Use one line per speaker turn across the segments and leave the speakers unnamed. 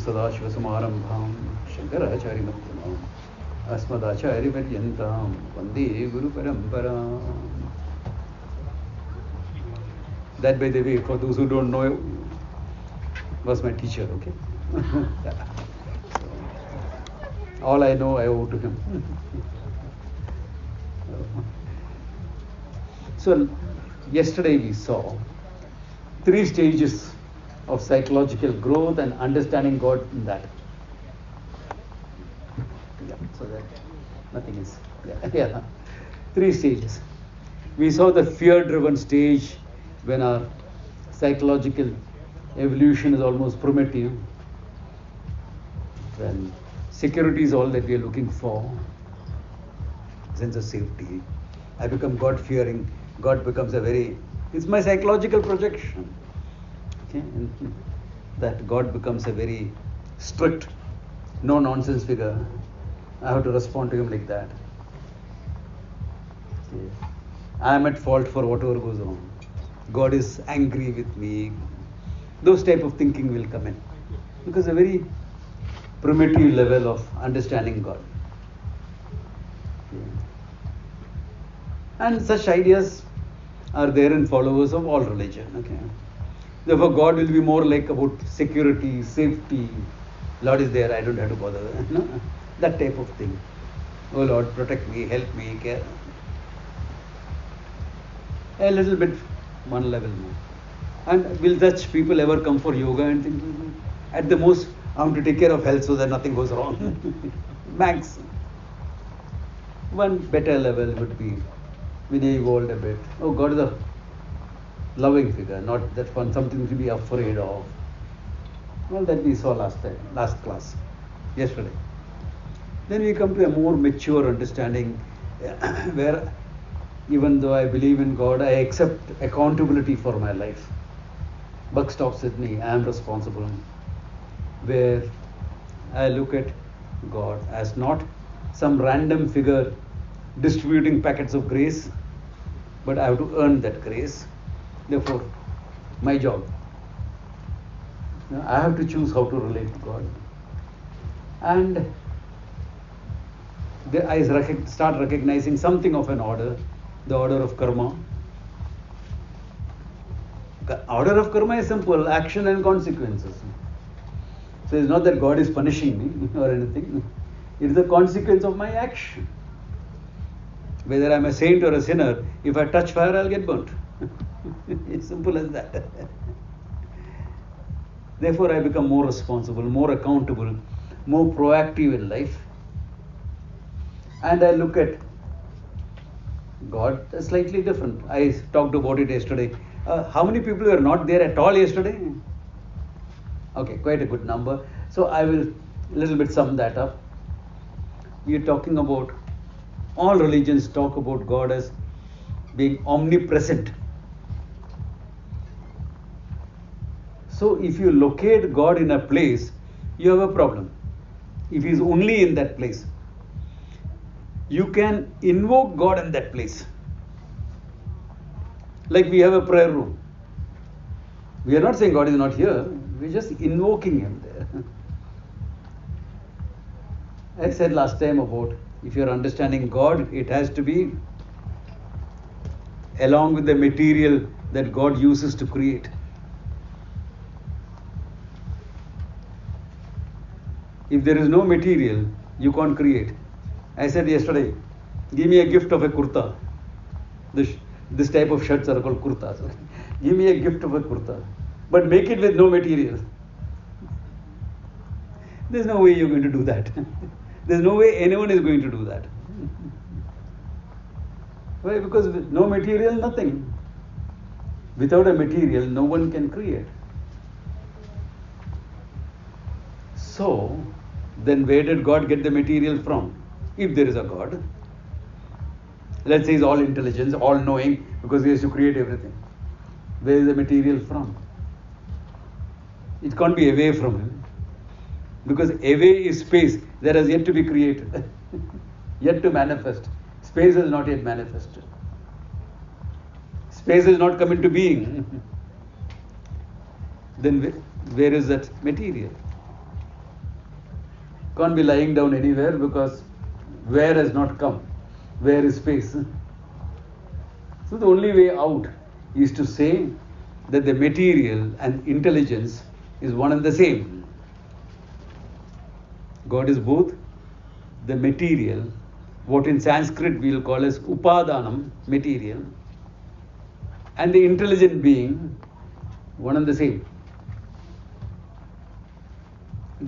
Sadashivasamaarambham Shankaracharyamattamam Asmadacharyaparyantam Vande Guru Paramparam. That, by the way, for those who don't know, was my teacher, okay? All I know, I owe to him. So, yesterday we saw 3 stages of psychological growth and understanding God in that. Yeah, so that nothing is. Yeah. 3 stages. We saw the fear-driven stage when our psychological evolution is almost primitive, when security is all that we are looking for, sense of safety. I become God-fearing. God becomes it's my psychological projection. Okay? And that God becomes a very strict, no-nonsense figure. I have to respond to him like that. Okay. I am at fault for whatever goes on. God is angry with me. Those type of thinking will come in. Because a very primitive level of understanding God. Okay. And such ideas are there in followers of all religion. Okay. Therefore, God will be more like about security, safety. Lord is there, I don't have to bother. No? That type of thing. Oh Lord, protect me, help me, care. A little bit, one level more. And will such people ever come for yoga and think, at the most, I want to take care of health so that nothing goes wrong. Max. One better level would be, when they evolved a bit. Oh, God is a loving figure, not that one something to be afraid of. Well, that we saw last class, yesterday. Then we come to a more mature understanding where even though I believe in God, I accept accountability for my life. Buck stops with me, I am responsible. Where I look at God as not some random figure distributing packets of grace, but I have to earn that grace. Therefore, my job. I have to choose how to relate to God. And I start recognizing something of an order, the order of karma. The order of karma is simple, action and consequences. So it's not that God is punishing me or anything. It is the consequence of my action. Whether I'm a saint or a sinner, if I touch fire, I'll get burnt. It's simple as that. Therefore, I become more responsible, more accountable, more proactive in life. And I look at God slightly different. I talked about it yesterday. How many people were not there at all yesterday? Okay, quite a good number. So I will a little bit sum that up. We are talking about, all religions talk about God as being omnipresent. So if you locate God in a place, you have a problem. If he is only in that place, you can invoke God in that place. Like we have a prayer room. We are not saying God is not here, we are just invoking him there. I said last time about, if you are understanding God, it has to be along with the material that God uses to create. If there is no material, you can't create. I said yesterday, give me a gift of a kurta. This type of shirts are called kurtas. Give me a gift of a kurta, but make it with no material. There's no way you're going to do that. There's no way anyone is going to do that. Why? Because with no material, nothing. Without a material, no one can create. So, then where did God get the material from? If there is a God. Let's say he's all intelligence, all knowing, because he has to create everything. Where is the material from? It can't be away from him. Because away is space that has yet to be created, yet to manifest. Space is not yet manifested. Space has not come into being. Then where is that material? Can't be lying down anywhere because where has not come. Where is space? So the only way out is to say that the material and intelligence is one and the same. God is both the material, what in Sanskrit we will call as upadanam, material, and the intelligent being, one and the same.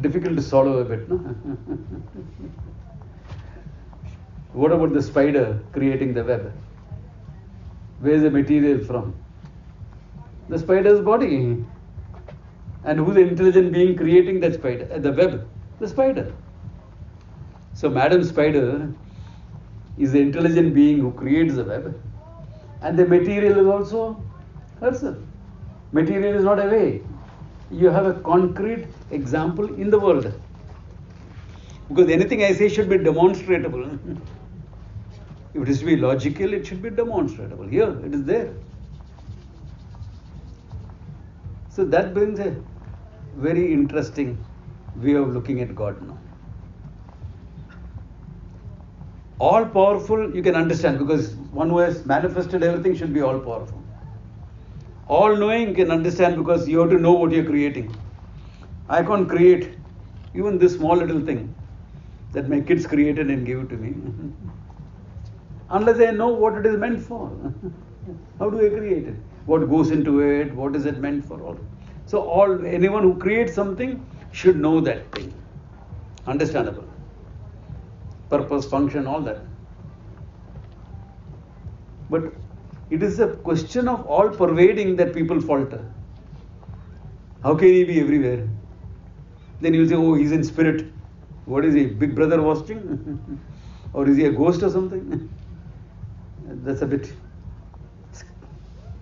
Difficult to swallow a bit, no? What about the spider creating the web? Where is the material from? The spider's body. And who's the intelligent being creating that spider, the web? The spider. So Madam Spider is the intelligent being who creates the web, and the material is also herself. Material is not away. You have a concrete example in the world. Because anything I say should be demonstrable. If it is to be logical, it should be demonstrable. Here, it is there. So that brings a very interesting way of looking at God now. All powerful, you can understand, because one who has manifested everything should be all powerful. All knowing, you can understand, because you have to know what you are creating. I can't create even this small little thing that my kids created and gave it to me unless I know what it is meant for. How do I create it? What goes into it? What is it meant for? So anyone who creates something should know that thing. Understandable. Purpose, function, all that. But it is a question of all pervading that people falter. How can he be everywhere? Then you say, oh, he's in spirit. What is he, Big Brother watching? Or is he a ghost or something? That's a bit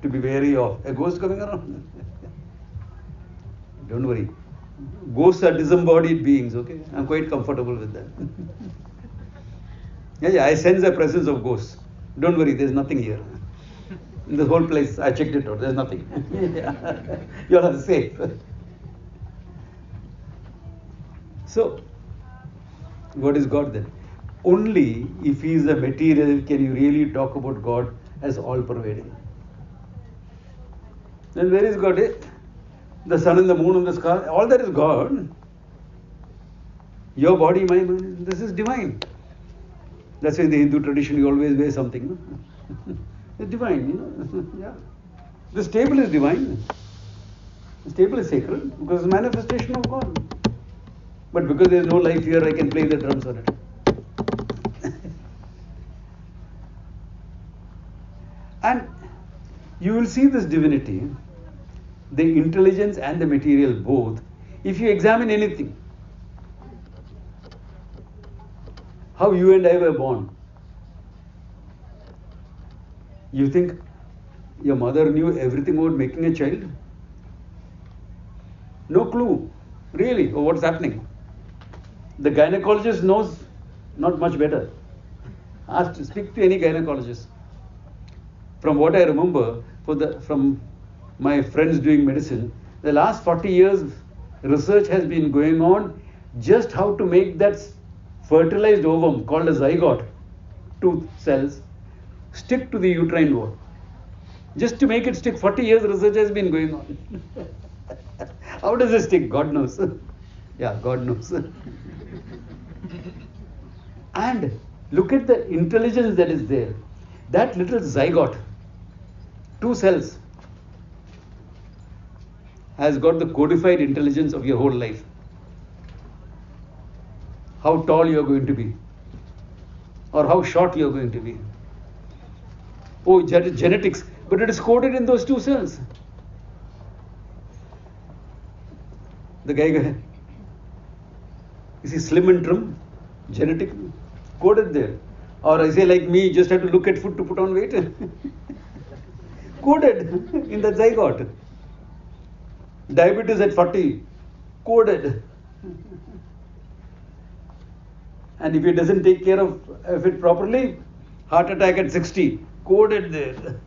to be wary of. A ghost coming around? Don't worry. Ghosts are disembodied beings, okay? I'm quite comfortable with that. Yeah, I sense the presence of ghosts. Don't worry, there's nothing here. In this whole place, I checked it out, there's nothing. You all are safe. So, what is God then? Only if He is a material can you really talk about God as all-pervading. Then where is God? The sun and the moon and the sky, all that is God. Your body, my mind, this is divine. That's why in the Hindu tradition you always wear something. No? It's divine, you know. Yeah. This table is divine. This table is sacred because it's a manifestation of God. But because there is no life here, I can play the drums on it. And you will see this divinity, the intelligence and the material both, if you examine anything. How you and I were born. You think your mother knew everything about making a child? No clue, really, of what's happening. The gynecologist knows not much better. Speak to any gynecologist. From what I remember, from my friends doing medicine, the last 40 years research has been going on just how to make that fertilized ovum called a zygote, 2 cells, stick to the uterine wall. Just to make it stick, 40 years research has been going on. How does it stick? God knows. Yeah, God knows. And look at the intelligence that is there. That little zygote, 2 cells, has got the codified intelligence of your whole life. How tall you are going to be, or how short you are going to be. Oh, genetics, but it is coded in those 2 cells. The guy, is he slim and trim? Genetic, coded there. Or I say like me, just have to look at food to put on weight. Coded in the zygote. Diabetes at 40, coded. And if he doesn't take care of it properly, heart attack at 60, coded there.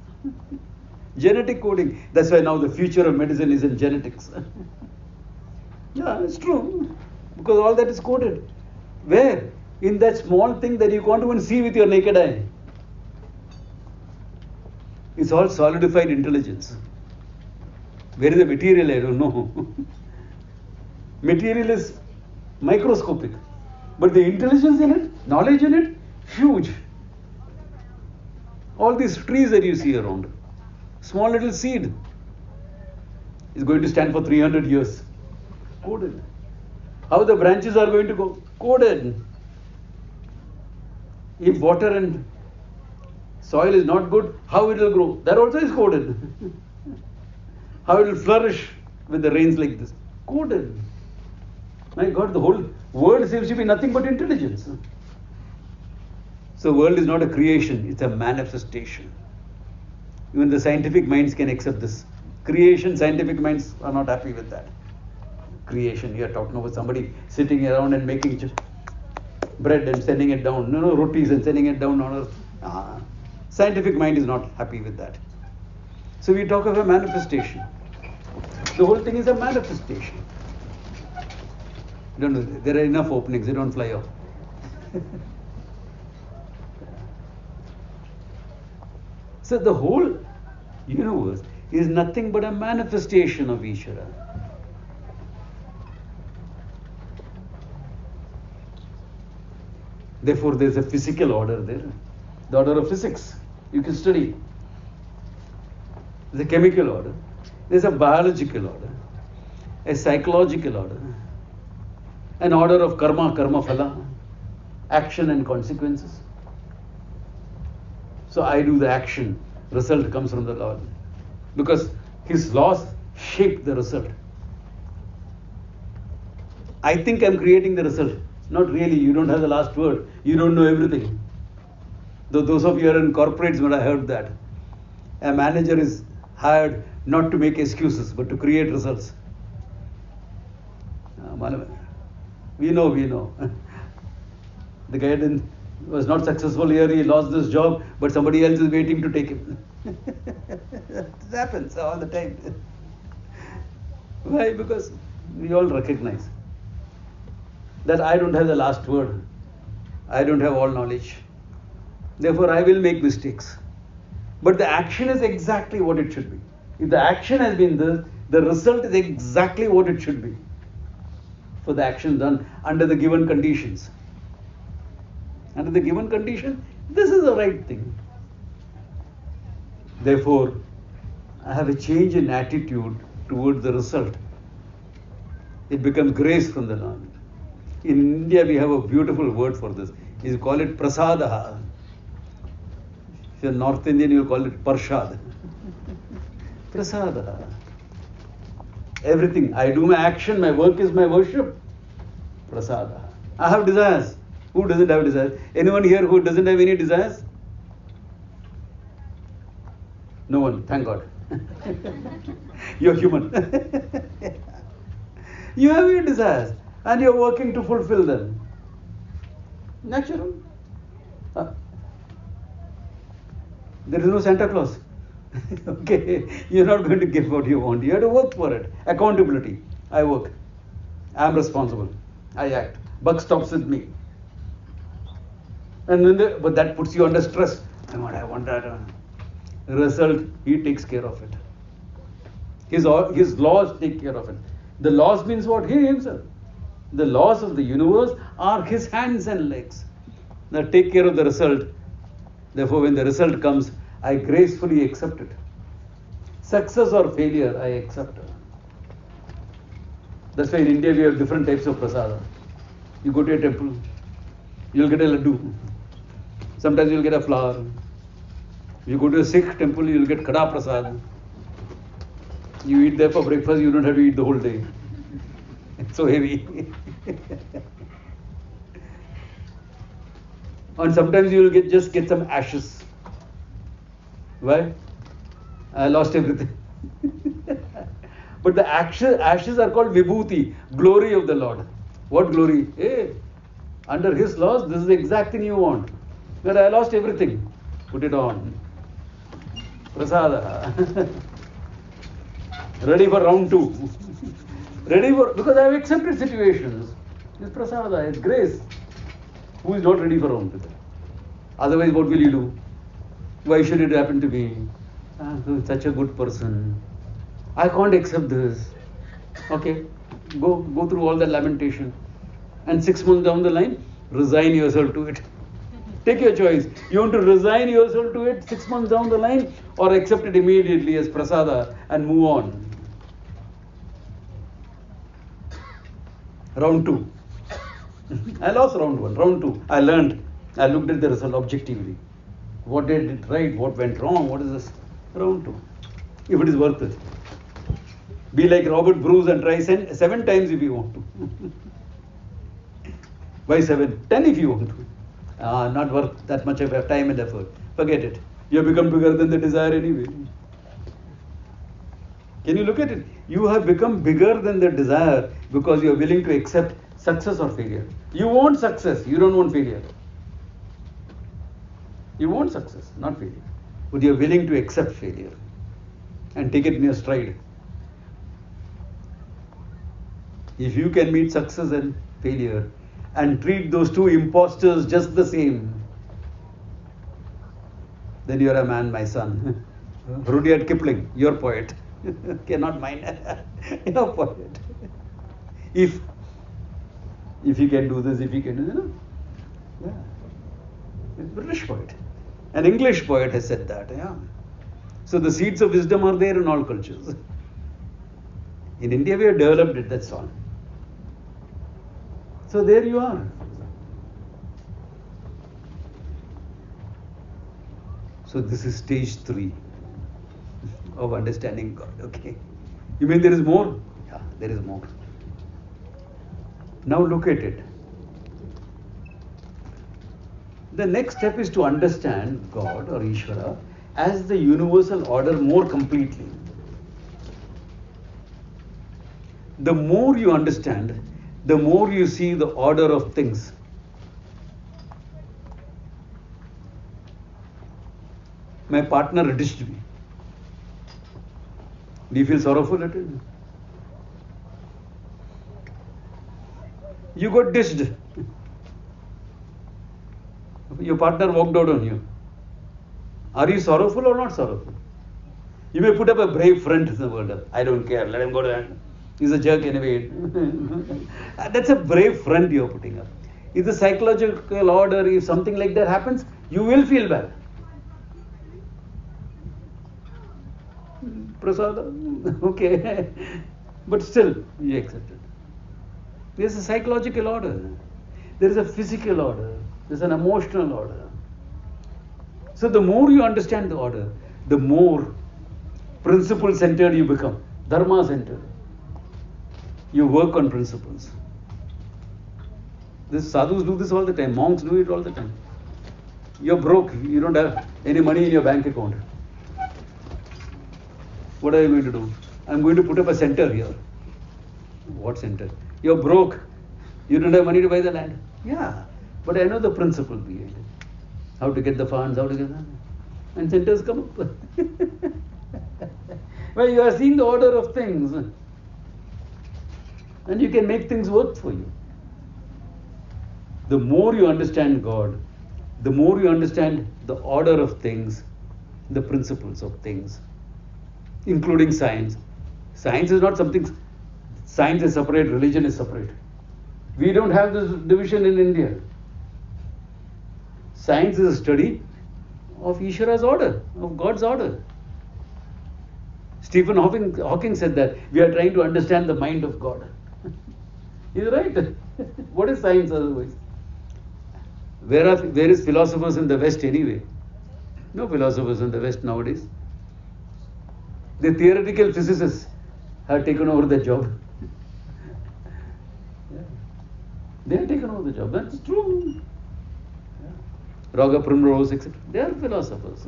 Genetic coding. That's why now the future of medicine is in genetics. Yeah, it's true. Because all that is coded. Where? In that small thing that you can't even see with your naked eye. It's all solidified intelligence. Where is the material? I don't know. Material is microscopic. But the intelligence in it, knowledge in it, huge. All these trees that you see around, small little seed is going to stand for 300 years. Coded. How the branches are going to go? Coded. If water and soil is not good, how it will grow? That also is coded. How it will flourish with the rains like this? Coded. My God, the whole world seems to be nothing but intelligence. So world is not a creation, it's a manifestation. Even the scientific minds can accept this. Creation, scientific minds are not happy with that. Creation, you are talking about somebody sitting around and making bread and sending it down, rotis and sending it down on earth. Scientific mind is not happy with that. So we talk of a manifestation. The whole thing is a manifestation. I don't know, there are enough openings, they don't fly off. So the whole universe is nothing but a manifestation of Ishvara. Therefore, there is a physical order there, the order of physics. You can study. There's a chemical order, there's a biological order, a psychological order, an order of karma, karma phala, action and consequences. So I do the action, result comes from the Lord. Because His laws shape the result. I think I'm creating the result. Not really, you don't have the last word. You don't know everything. Though those of you are in corporates would have heard that. A manager is hired not to make excuses, but to create results. We know. The guy was not successful here, he lost this job, but somebody else is waiting to take him. It happens all the time. Why? Because we all recognize that I don't have the last word. I don't have all knowledge. Therefore, I will make mistakes. But the action is exactly what it should be. If the action has been this, the result is exactly what it should be. For the action done under the given conditions. Under the given condition, this is the right thing. Therefore, I have a change in attitude towards the result. It becomes grace from the Lord. In India, we have a beautiful word for this. You call it prasadaha. If you're North Indian, you call it parshad. Prasadaha. Everything. I do my action, my work is my worship. Prasadaha. I have desires. Who doesn't have desires? Anyone here who doesn't have any desires? No one, thank God. You're human. You have your desires and you're working to fulfill them. Natural. There is no Santa Claus. Okay, you're not going to get what you want. You have to work for it. Accountability. I work. I'm responsible. I act. Buck stops with me. And then but that puts you under stress. I want that. Result, He takes care of it. His laws take care of it. The laws means what? He Himself. The laws of the universe are His hands and legs that take care of the result. Therefore, when the result comes, I gracefully accept it. Success or failure, I accept it. That's why in India we have different types of prasada. You go to a temple, you'll get a laddu. Sometimes you'll get a flower. You go to a Sikh temple, you'll get kada prasad. You eat there for breakfast, you don't have to eat the whole day. It's so heavy. And sometimes you will just get some ashes. Why? I lost everything. But the ashes are called vibhuti, glory of the Lord. What glory? Hey, under His laws, this is the exact thing you want. But I lost everything. Put it on. Prasada. Ready for round 2. Because I have accepted situations. It's prasada, it's grace. Who is not ready for round-tripper? Otherwise, what will you do? Why should it happen to me? I'm such a good person. I can't accept this. Okay, go through all that lamentation. And 6 months down the line, resign yourself to it. Take your choice. You want to resign yourself to it 6 months down the line, or accept it immediately as prasada and move on. Round 2. I lost round 1. Round 2. I learned. I looked at the result objectively. What did it right? What went wrong? What is this? Round 2. If it is worth it. Be like Robert Bruce and try 7 times if you want to. Why 7? 10 if you want to. Not worth that much of your time and effort. Forget it. You have become bigger than the desire anyway. Can you look at it? You have become bigger than the desire because you are willing to accept success or failure. You want success, you don't want failure. You want success, not failure. But you are willing to accept failure and take it in your stride. If you can meet success and failure and treat those two imposters just the same, then you are a man, my son. Rudyard Kipling, your poet. Cannot mind. Your poet. If you can do this, if you can do this, yeah. It's a British poet. An English poet has said that, yeah. So the seeds of wisdom are there in all cultures. In India we have developed it, that's all. So there you are. So this is stage 3 of understanding God, okay. You mean there is more? Yeah, there is more. Now look at it. The next step is to understand God or Ishvara as the universal order more completely. The more you understand, the more you see the order of things. My partner ditched me. Do you feel sorrowful at it? You got ditched. Your partner walked out on you. Are you sorrowful or not sorrowful? You may put up a brave front in the world. I don't care, let him go to that. He's a jerk anyway. That's a brave front you're putting up. If the psychological order, if something like that happens, you will feel bad. Prasada, okay. But still, you accept it. There's a psychological order. There is a physical order. There's an emotional order. So the more you understand the order, the more principle-centered you become. Dharma-centered. You work on principles. This sadhus do this all the time. Monks do it all the time. You're broke. You don't have any money in your bank account. What are you going to do? I'm going to put up a center here. What center? You're broke. You don't have money to buy the land. Yeah. But I know the principle behind it. How to get the funds, how to get that. And centers come up. Well, you are seeing the order of things. And you can make things work for you. The more you understand God, the more you understand the order of things, the principles of things, including science. Science is not something, science is separate, religion is separate. We don't have this division in India. Science is a study of Ishvara's order, of God's order. Stephen Hawking said that we are trying to understand the mind of God. He's right. What is science otherwise? Where is philosophers in the West anyway? No philosophers in the West nowadays. The theoretical physicists have taken over the job. Yeah. They have taken over the job. That's true. Yeah. Roger Primrose, etc. They are philosophers.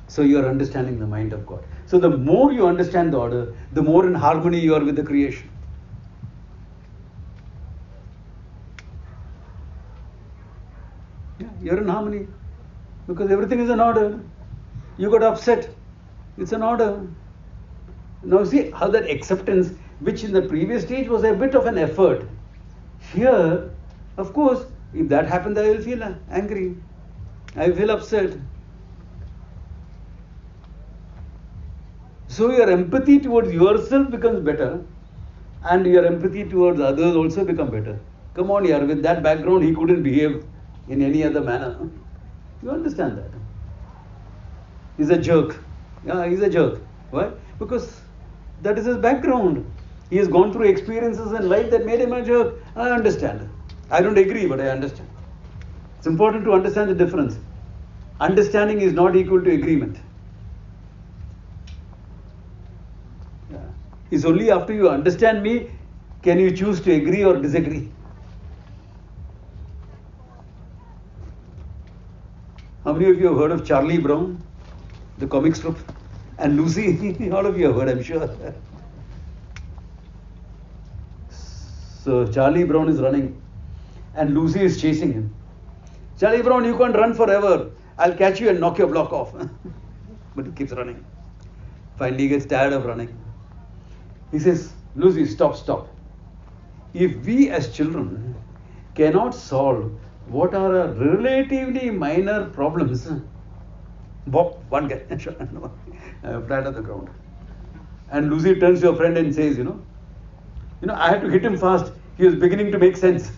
So you are understanding the mind of God. So the more you understand the order, the more in harmony you are with the creation. Yeah, you're in harmony because everything is in order. You got upset. It's an order. Now see how that acceptance, which in the previous stage was a bit of an effort, Here, of course, if that happens, I will feel angry. I will feel upset. So your empathy towards yourself becomes better, and your empathy towards others also become better. Come on, here, with that background, he couldn't behave in any other manner. You understand that? He's a jerk. Yeah, he's a jerk. Why? Because that is his background. He has gone through experiences in life that made him a jerk. I understand. I don't agree, but I understand. It's important to understand the difference. Understanding is not equal to agreement. Yeah. It's only after you understand me can you choose to agree or disagree. How many of you have heard of Charlie Brown, the comic strip, and Lucy? All of you have heard, I'm sure. So Charlie Brown is running, and Lucy is chasing him. Charlie Brown, you can't run forever. I'll catch you and knock your block off. But he keeps running. Finally, he gets tired of running. He says, Lucy, stop. If we as children cannot solve what are relatively minor problems, Bob, one guy, flat on the ground. And Lucy turns to her friend and says, I had to hit him fast. He was beginning to make sense.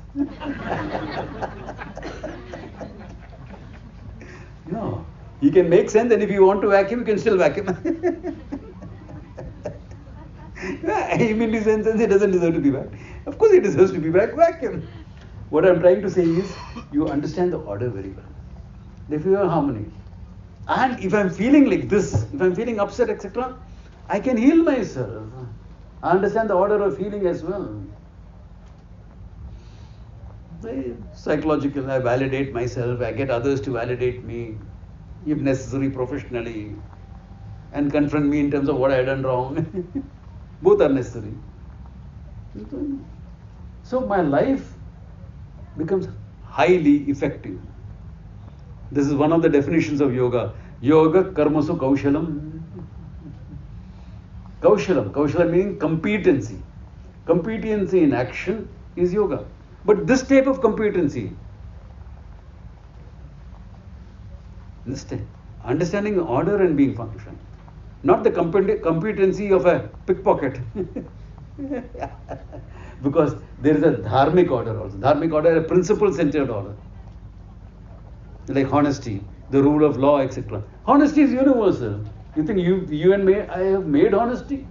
No, he can make sense, and if you want to vacuum, you can still vacuum. Him in his sense, he doesn't deserve to be back. Of course, he deserves to be back. Vacuum. What I'm trying to say is, you understand the order very well. If you have harmony, and if I'm feeling like this, if I'm feeling upset, etc., I can heal myself. I understand the order of healing as well. Psychological, I validate myself, I get others to validate me, if necessary professionally, and confront me in terms of what I have done wrong. Both are necessary. So my life becomes highly effective. This is one of the definitions of yoga. Yoga karmasu kaushalam. Kaushalam meaning competency. Competency in action is yoga. But this type of competency, understanding order and being functional, not the competency of a pickpocket. Because there is a dharmic order also. Dharmic order, a principle-centered order. Like honesty, the rule of law, etc. Honesty is universal. You think you and me, I have made honesty?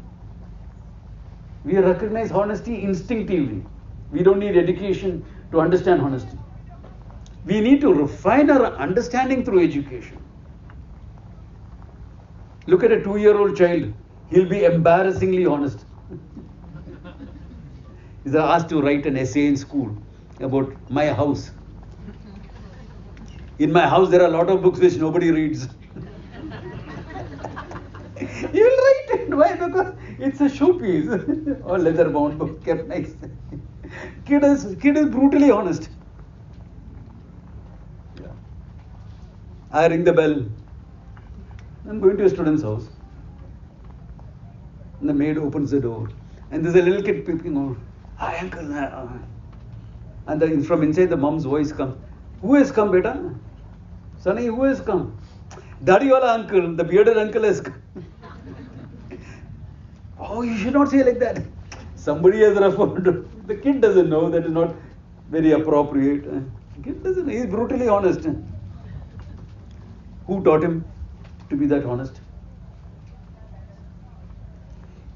We recognize honesty instinctively. We don't need education to understand honesty. We need to refine our understanding through education. Look at a 2-year-old child. He'll be embarrassingly honest. He's asked to write an essay in school about my house. In my house, there are a lot of books which nobody reads. He will write it. Why? Because it's a showpiece. Or leather-bound book, kept nice. Kid is brutally honest. Yeah. I ring the bell. I'm going to a student's house. And the maid opens the door. And there's a little kid peeping out. Hi, uncle. And then from inside the mom's voice comes. Who has come, beta? Sonny, who has come? Daddy wala uncle, the bearded uncle has come. Oh, you should not say like that. Somebody has referred. The kid doesn't know, that is not very appropriate. The kid doesn't know. He is brutally honest. Who taught him to be that honest?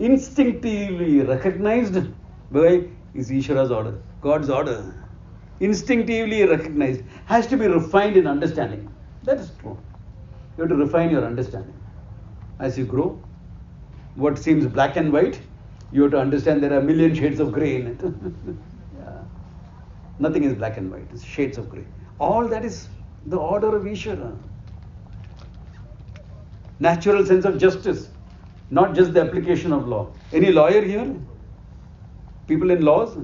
Instinctively recognized by is Ishvara's order, God's order. Instinctively recognized, has to be refined in understanding. That is true. You have to refine your understanding. As you grow, what seems black and white, you have to understand there are a million shades of grey in it. Yeah. Nothing is black and white, it's shades of grey. All that is the order of Ishvara. Natural sense of justice, not just the application of law. Any lawyer here? People in laws?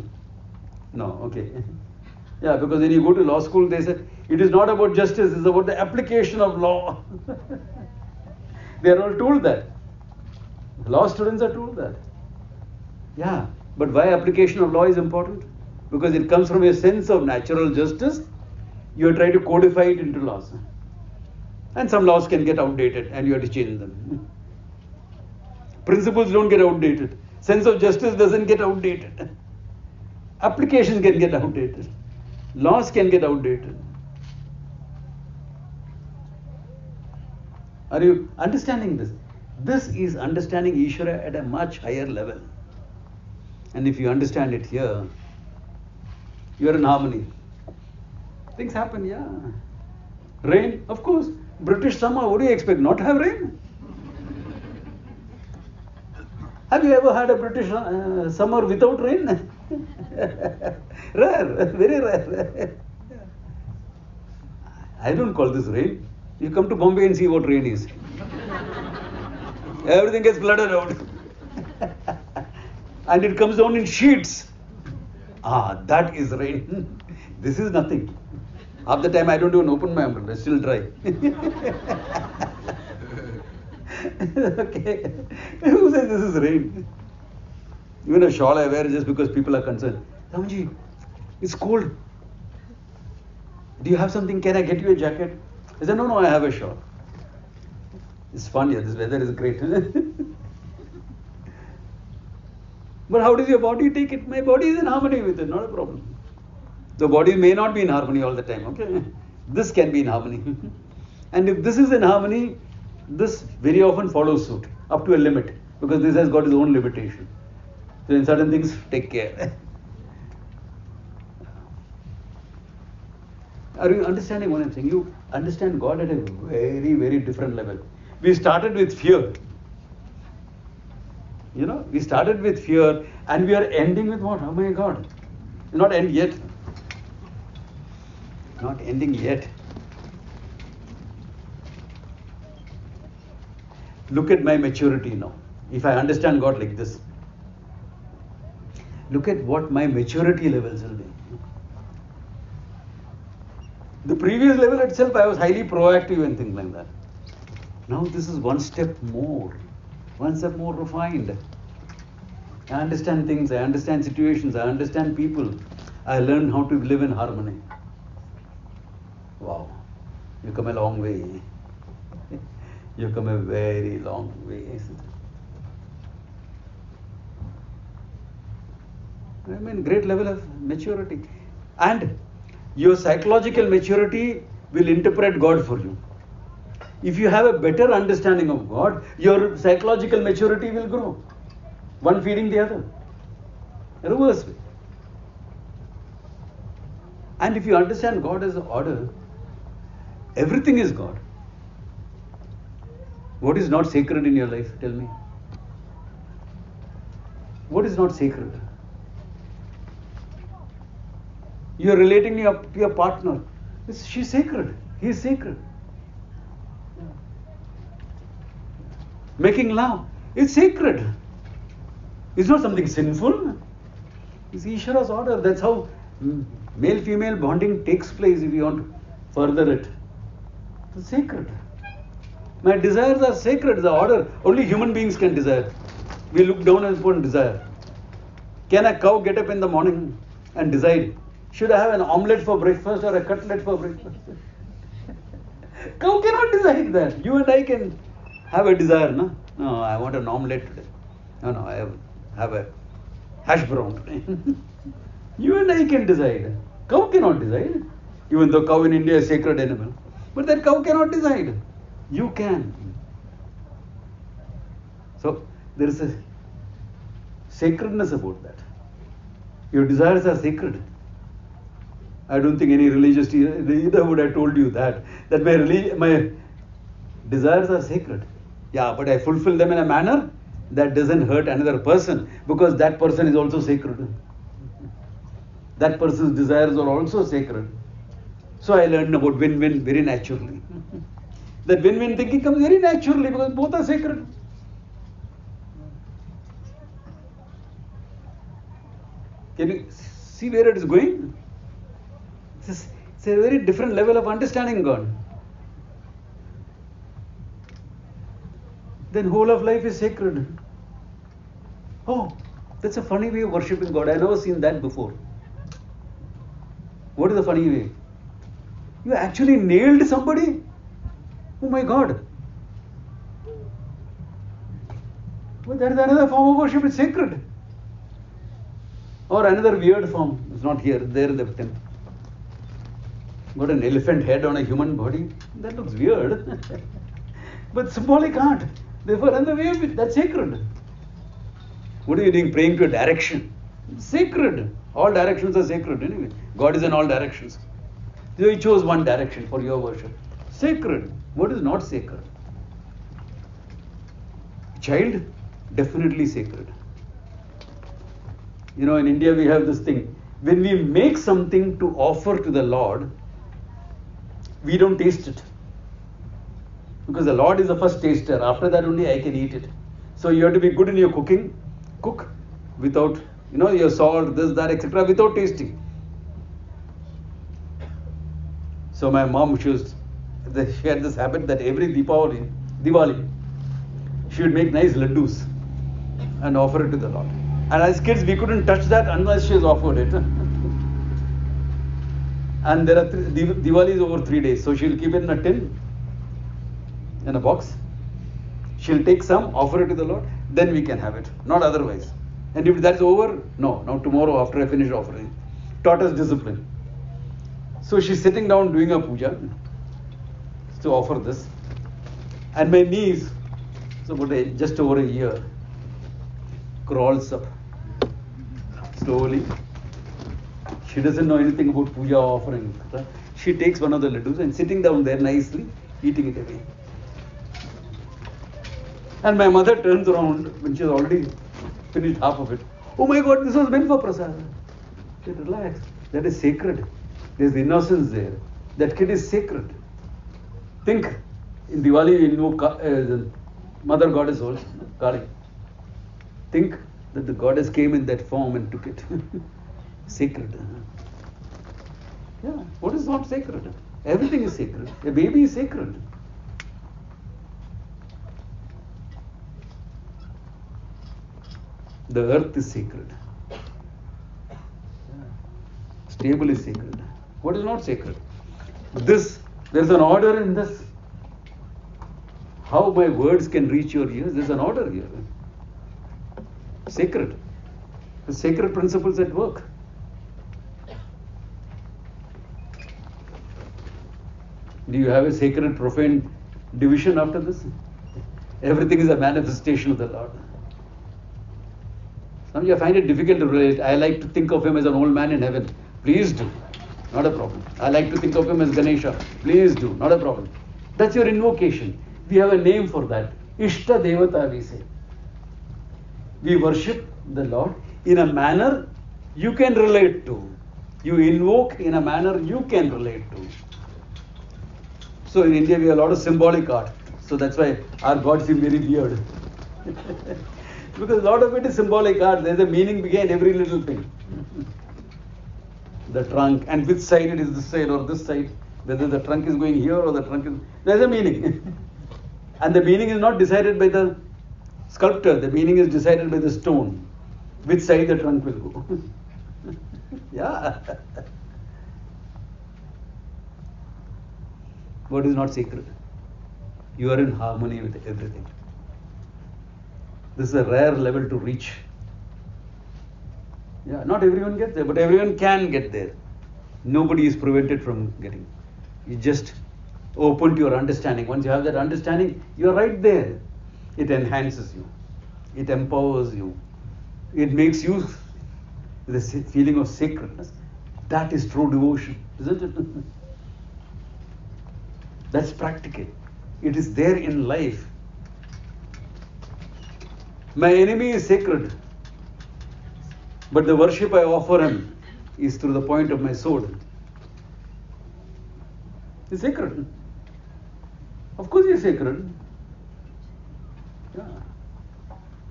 No, okay. Yeah, because when you go to law school, they say, it is not about justice, it's about the application of law. They are all told that. Law students are told that. Yeah, but why application of law is important? Because it comes from a sense of natural justice. You try to codify it into laws. And some laws can get outdated and you have to change them. Principles don't get outdated. Sense of justice doesn't get outdated. Applications can get outdated. Laws can get outdated. Are you understanding this? This is understanding Ishvara at a much higher level. And if you understand it here, you are in harmony. Things happen, yeah. Rain, of course. British summer, what do you expect? Not to have rain? Have you ever had a British summer without rain? Rare, very rare. I don't call this rain. You come to Bombay and see what rain is. Everything gets flooded out. And it comes down in sheets. That is rain. This is nothing. Half the time I don't even open my umbrella, it's still dry. Okay. Who says this is rain? Even a shawl I wear just because people are concerned. Ramji, it's cold. Do you have something? Can I get you a jacket? I said, no, I have a shawl. It's fun here, this weather is great. But how does your body take it? My body is in harmony with it, not a problem. The body may not be in harmony all the time, okay? This can be in harmony. And if this is in harmony, this very often follows suit, up to a limit, because this has got its own limitation. So in certain things, take care. Are you understanding what I'm saying? You understand God at a very, very different level. We started with fear. We started with fear and we are ending with what? Oh my God. Not end yet. Not ending yet. Look at my maturity now. If I understand God like this, look at what my maturity levels will be. The previous level itself, I was highly proactive and things like that. Now this is one step more refined. I understand things, I understand situations, I understand people. I learn how to live in harmony. Wow, you come a long way. You come a very long way. I mean, great level of maturity. And your psychological maturity will interpret God for you. If you have a better understanding of God, your psychological maturity will grow. One feeding the other. Reverse way. And if you understand God as an order, everything is God. What is not sacred in your life? Tell me. What is not sacred? You are relating to your partner. She's sacred. He is sacred. Making love. It's sacred. It's not something sinful. It's Ishvara's order. That's how male-female bonding takes place if you want to further it. It's sacred. My desires are sacred. The order. Only human beings can desire. We look down upon desire. Can a cow get up in the morning and decide, should I have an omelette for breakfast or a cutlet for breakfast? Cow cannot decide that. You and I can have a desire, no? No, I want an omelette today. No, I have a hash brown today. You and I can decide. Cow cannot decide. Even though cow in India is a sacred animal. But that cow cannot decide. You can. So, there is a sacredness about that. Your desires are sacred. I don't think any religious either would have told you that my desires are sacred. Yeah, but I fulfill them in a manner that doesn't hurt another person, because that person is also sacred. That person's desires are also sacred. So I learned about win-win very naturally. That win-win thinking comes very naturally because both are sacred. Can you see where it is going? It's a very different level of understanding God. Then whole of life is sacred. Oh, that's a funny way of worshipping God. I've never seen that before. What is the funny way? You actually nailed somebody? Oh my God. But that is another form of worship, it's sacred. Or another weird form, it's not here, there in the temple. Got an elephant head on a human body? That looks weird. But symbolic art. Therefore, another way of it, that's sacred. What are you doing? Praying to a direction. It's sacred. All directions are sacred anyway. God is in all directions. So you chose one direction for your worship. Sacred. What is not sacred? Child, definitely sacred. You know, in India we have this thing. When we make something to offer to the Lord, we don't taste it. Because the Lord is the first taster. After that only I can eat it. So you have to be good in your cooking. Cook without, your salt, this, that, etc. without tasting. So my mom, she had this habit that every Diwali, she would make nice laddus and offer it to the Lord. And as kids, we couldn't touch that unless she has offered it. And there are Diwali is over 3 days, so she'll keep it in a tin, in a box. She'll take some, offer it to the Lord, then we can have it, not otherwise. And if that's over, no, now tomorrow after I finish offering. Taught us discipline. So she's sitting down doing a puja to offer this. And my niece, so just over a year, crawls up slowly. She doesn't know anything about puja offering. She takes one of the laddus and sitting down there nicely, eating it away. And my mother turns around when she's already finished half of it. Oh my God, this was meant for prasad. She said, relax. That is sacred. There's innocence there. That kid is sacred. Think, in Diwali we invoke the mother goddess also, Kali. Think that the goddess came in that form and took it. Sacred. Yeah, what is not sacred? Everything is sacred. A baby is sacred. The earth is sacred. Stable is sacred. What is not sacred? There's an order in this. How my words can reach your ears, there's an order here. Sacred. The sacred principles at work. Do you have a sacred profane division after this? Everything is a manifestation of the Lord. Some of you find it difficult to relate. I like to think of him as an old man in heaven. Please do. Not a problem. I like to think of him as Ganesha. Please do. Not a problem. That's your invocation. We have a name for that. Ishta Devata, we say. We worship the Lord in a manner you can relate to. You invoke in a manner you can relate to. So in India we have a lot of symbolic art. So that's why our gods seem very weird. Because a lot of it is symbolic art. There's a meaning behind every little thing. The trunk, and which side it is, this side or this side. Whether the trunk is going here or the trunk is... There's a meaning. And the meaning is not decided by the sculptor. The meaning is decided by the stone. Which side the trunk will go. Yeah. What is not sacred? You are in harmony with everything. This is a rare level to reach. Yeah, not everyone gets there, but everyone can get there. Nobody is prevented from getting. You just open to your understanding. Once you have that understanding, you are right there. It enhances you. It empowers you. It makes you with a feeling of sacredness. That is true devotion, isn't it? That's practical. It is there in life. My enemy is sacred, but the worship I offer him is through the point of my sword. It's sacred. Of course it's sacred. Yeah.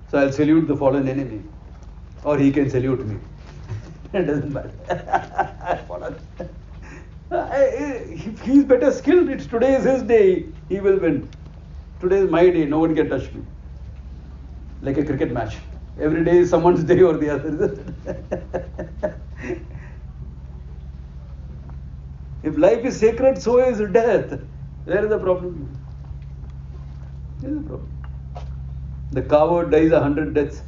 So I'll salute the fallen enemy, or he can salute me. It doesn't matter. If he's better skilled, today is his day, he will win. Today is my day, no one can touch me. Like a cricket match. Every day is someone's day or the other. life is sacred, so is death. Where is the problem? Where is the problem? The coward dies 100 deaths.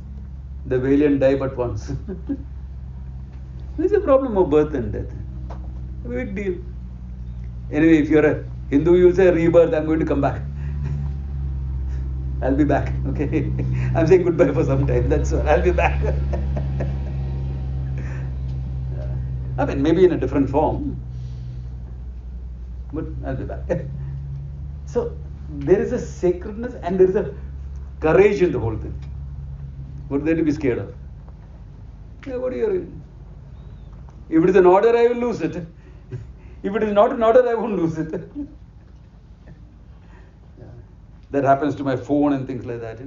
The valiant die but once. There is a problem of birth and death. A big deal. Anyway, if you're a Hindu, you'll say rebirth, I'm going to come back. I'll be back. Okay. I'm saying goodbye for some time. That's all. I'll be back. I mean, maybe in a different form. But I'll be back. So there is a sacredness and there is a courage in the whole thing. What is there to be scared of? Yeah, what are you? If it is an order, I will lose it. If it is not an order, I won't lose it. Yeah. That happens to my phone and things like that.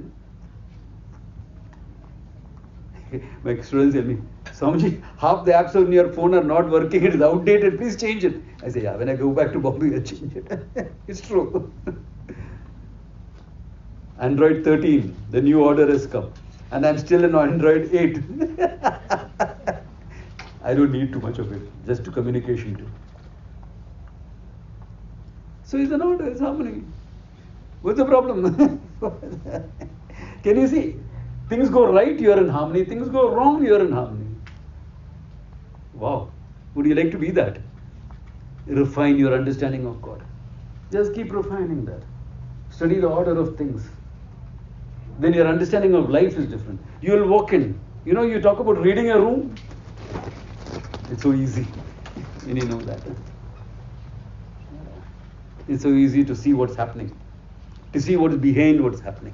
My students tell me, Swamiji, half the apps on your phone are not working, it is outdated, please change it. I say, yeah, when I go back to Bombay, I'll change it. It's true. Android 13, the new order has come. And I'm still in Android 8. I don't need too much of it, just to communication too. So it's an order, it's harmony. What's the problem? Can you see? Things go right, you're in harmony. Things go wrong, you're in harmony. Wow. Would you like to be that? Refine your understanding of God. Just keep refining that. Study the order of things. Then your understanding of life is different. You will walk in. You know, you talk about reading a room. It's so easy. And you know that. It's so easy to see what's happening. To see what's behind what's happening.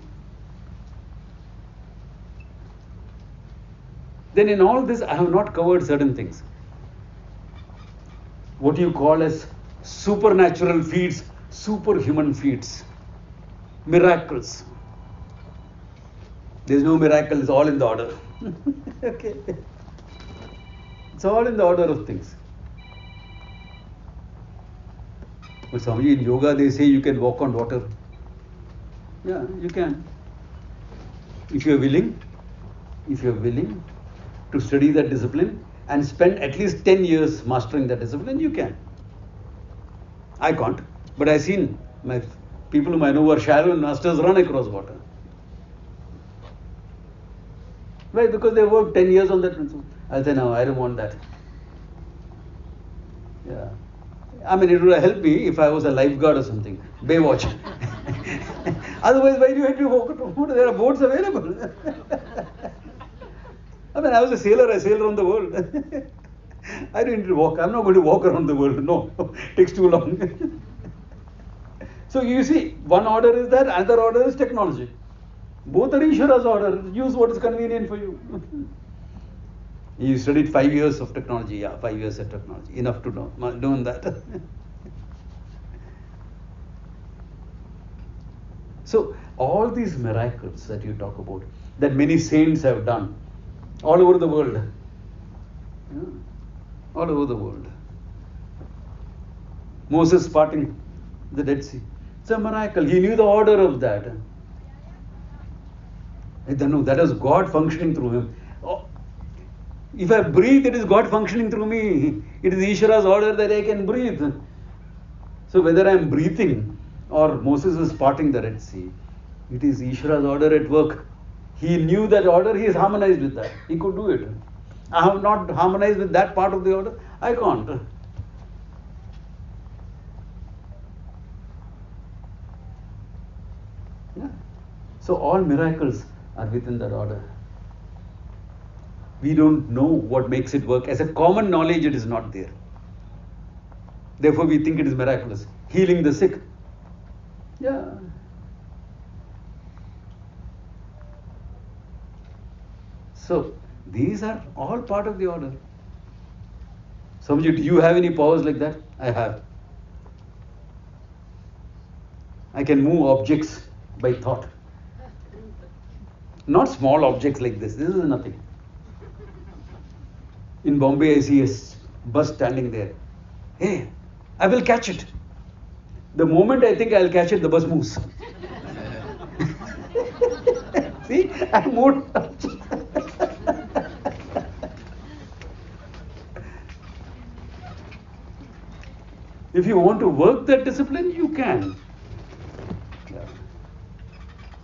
Then in all this, I have not covered certain things. What you call as supernatural feats, superhuman feats, miracles. There's no miracle, it's all in the order. Okay. It's all in the order of things. But Swamiji, in yoga they say you can walk on water. Yeah, you can. If you're willing to study that discipline and spend at least 10 years mastering that discipline, you can. I can't, but I've seen my people whom I know who are shallow masters run across water. Why? Because they worked 10 years on that principle. I'll say, no, I don't want that. Yeah. I mean, it would have helped me if I was a lifeguard or something. Baywatch. Otherwise, why do you have to walk around? There are boats available. I mean, I was a sailor, I sailed around the world. I don't need to walk. I'm not going to walk around the world. No, it takes too long. So you see, one order is that, another order is technology. Both are Ishvara's order. Use what is convenient for you. You studied 5 years of technology. Yeah, 5 years of technology. Enough to know. Doing that. So, all these miracles that you talk about, that many saints have done, all over the world. Yeah, all over the world. Moses parting the Dead Sea. It's a miracle. He knew the order of that. No, that is God functioning through him. Oh, if I breathe, it is God functioning through me. It is Ishvara's order that I can breathe. So whether I am breathing or Moses is parting the Red Sea, it is Ishvara's order at work. He knew that order, he is harmonized with that. He could do it. I have not harmonized with that part of the order. I can't. Yeah. So all miracles are within that order. We don't know what makes it work. As a common knowledge, it is not there. Therefore, we think it is miraculous. Healing the sick. Yeah. So, these are all part of the order. Swamiji, do you have any powers like that? I have. I can move objects by thought. Not small objects like this. This is nothing. In Bombay, I see a bus standing there. Hey, I will catch it. The moment I think I'll catch it, the bus moves. See, I moved. If you want to work that discipline, you can. Yeah.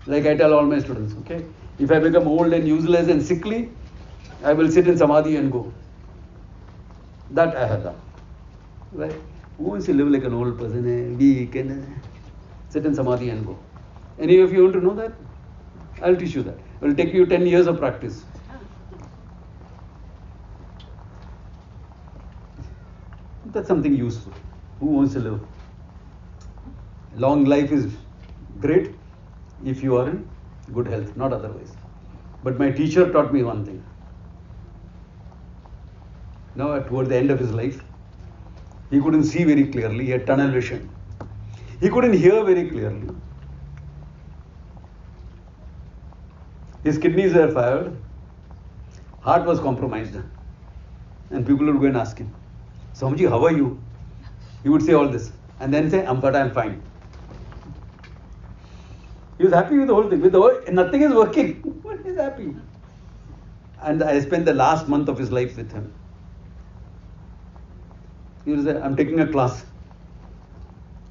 Like I tell all my students, okay, if I become old and useless and sickly, I will sit in samadhi and go. That I have done. Right? Who wants to live like an old person, weak, and sit in samadhi and go? Any of you want to know that? I'll teach you that. It will take you 10 years of practice. That's something useful. Who wants to live? Long life is great if you are in good health, not otherwise. But my teacher taught me one thing. Now, toward the end of his life, he couldn't see very clearly, he had tunnel vision. He couldn't hear very clearly. His kidneys were fired, heart was compromised. And people would go and ask him, Swamiji, how are you? He would say all this and then say, but I'm fine. He was happy with the whole thing. Nothing is working. But he's happy. And I spent the last month of his life with him. He would say, I'm taking a class.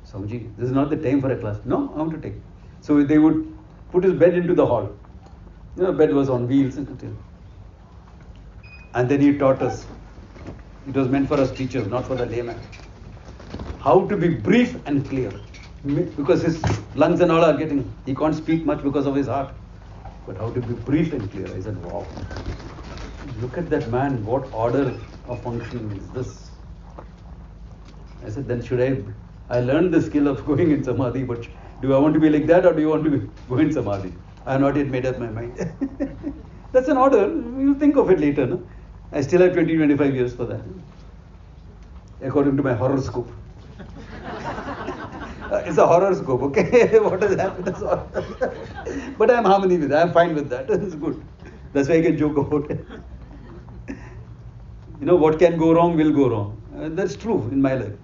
Swamiji, this is not the time for a class. No, I want to take. So they would put his bed into the hall. Bed was on wheels. And then he taught us. It was meant for us teachers, not for the layman. How to be brief and clear. Because his lungs and all are getting, he can't speak much because of his heart. But how to be brief and clear. I said, wow. Look at that man. What order of functioning is this? I said, then I learned the skill of going in samadhi, but do I want to be like that or do you want to go in samadhi? I have not yet made up my mind. That's an order. You'll think of it later. No? I still have 20-25 years for that. According to my horoscope. It's a horoscope, okay? What has happened? But I'm harmony with it. I'm fine with that. It's good. That's why I can joke about it. What can go wrong will go wrong. That's true in my life.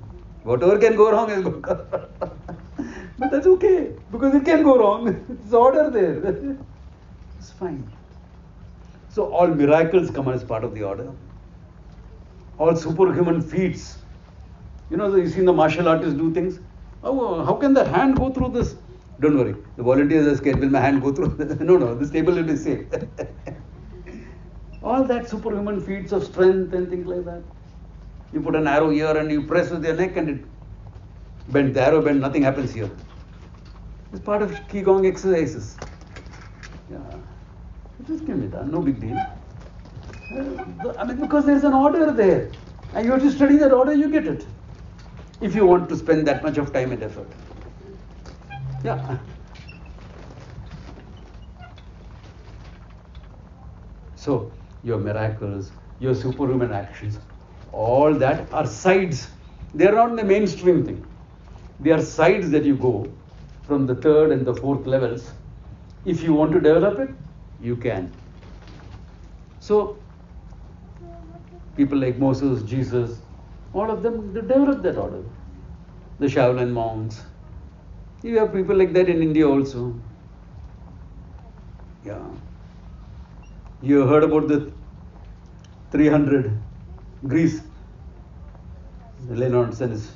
Whatever can go wrong is going to go wrong. But that's okay, because it can go wrong. It's order there. It's fine. So all miracles come as part of the order. All superhuman feats. You've seen the martial artists do things. Oh, how can that hand go through this? Don't worry. The volunteers are scared. Will my hand go through this? No, this table will be safe. All that superhuman feats of strength and things like that. You put an arrow here and you press with your neck and it bends. The arrow bends, nothing happens here. It's part of Qigong exercises. Yeah. It just can be done, no big deal. Because there's an order there. And you have to study that order, you get it. If you want to spend that much of time and effort. Yeah. So, your miracles, your superhuman actions, all that are sides. They are not the mainstream thing. They are sides that you go from the third and the fourth levels. If you want to develop it, you can. So, people like Moses, Jesus, all of them, they developed that order. The Shaolin monks. You have people like that in India also. Yeah. You heard about the 300 Greece. Leonard Senes.